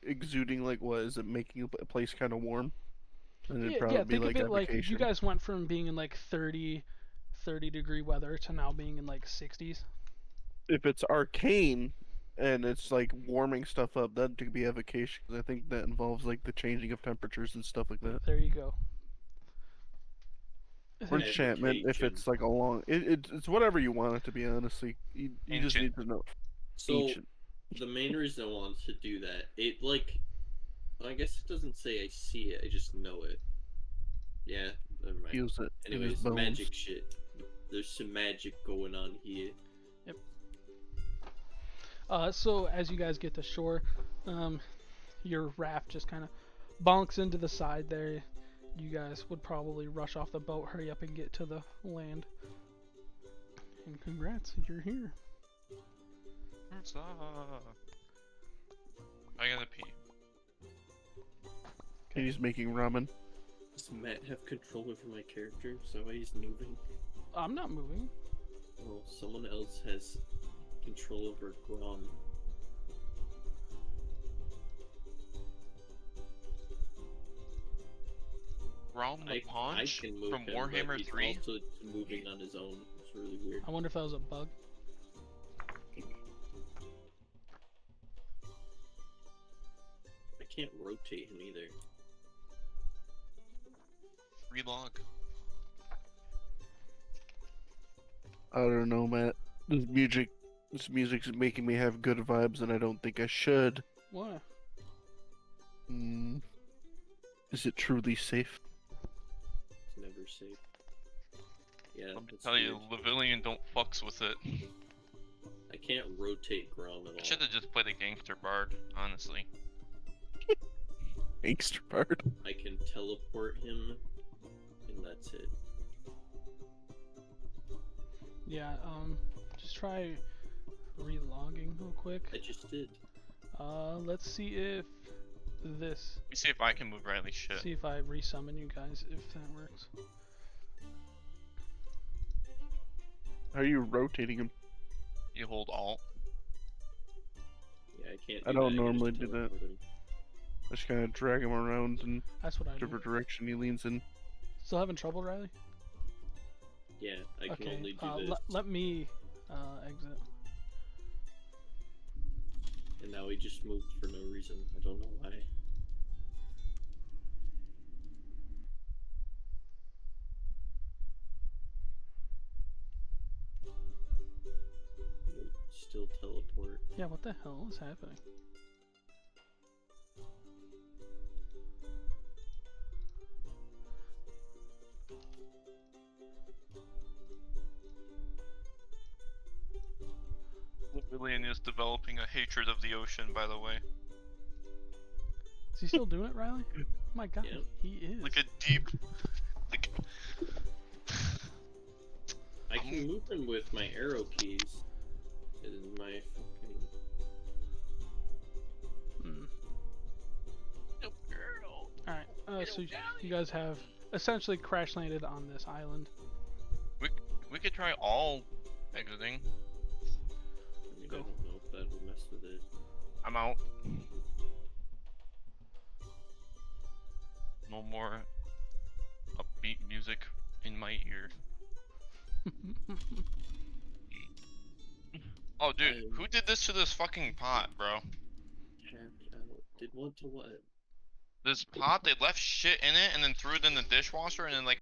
exuding like what is it making a place kind of warm? Then it'd probably Yeah, be think like of it like you evocation. guys went from being in like 30 degree weather to now being in like 60s. If it's arcane and it's like warming stuff up, that could be evocation. 'Cause I think that involves like the changing of temperatures and stuff like that. There you go. Or enchantment, if it's like a long, it's whatever you want it to be. Honestly, you just Ancient. need to know. So Ancient. the main reason I want to do that, it like, I guess it doesn't say I see it. I just know it. Yeah. Never mind. Feels it. in his Anyways, bones. magic shit. There's some magic going on here. So as you guys get to shore, your raft just kind of bonks into the side there. You guys would probably rush off the boat, hurry up and get to the land. And congrats, you're here. What's up? I gotta pee. He's making ramen. Does Matt have control over my character? So he's moving. I'm not moving. Well, someone else has control over Grom. Realm the I Paunch can move from him, Warhammer but he's 3? also moving on his own. It's really weird. I wonder if that was a bug. I can't rotate him either. Relog. I don't know, Matt. This music's making me have good vibes, and I don't think I should. Why? Is it truly safe? It's never safe. Yeah, Let me it's tell you, weird. Lavillian don't fucks with it. I can't rotate Grom at I all. should have just played a gangster bard, honestly. Gangster bard. I can teleport him, and that's it. Yeah, just try relogging real quick. I just did. Let's see if this, Let me see if I can move Riley's shit. see if I resummon you guys, if that works. How are you rotating him? You hold Alt. Yeah, I can't. I do don't that, can just normally do that. teleport him. Just kind of drag him around in That's what I do. whichever direction he leans in. Still having trouble, Riley? Yeah, I can Okay, only do this. let me exit. And now he just moved for no reason. I don't know why. Yeah, what the hell is happening? Lillian is developing a hatred of the ocean, by the way. Is he still doing it, Riley? Oh my god, Yeah. he is. Like a deep, like. I can move them with my arrow keys. It is my fucking. Hmm. Alright, so you guys have essentially crash landed on this island. We could try all exiting. I mean, I don't know if that will mess with it. I'm out. No more upbeat music in my ear. Oh, dude, who did this to this fucking pot, bro? Tapped out. Did what to what? This pot, they left shit in it and then threw it in the dishwasher and then like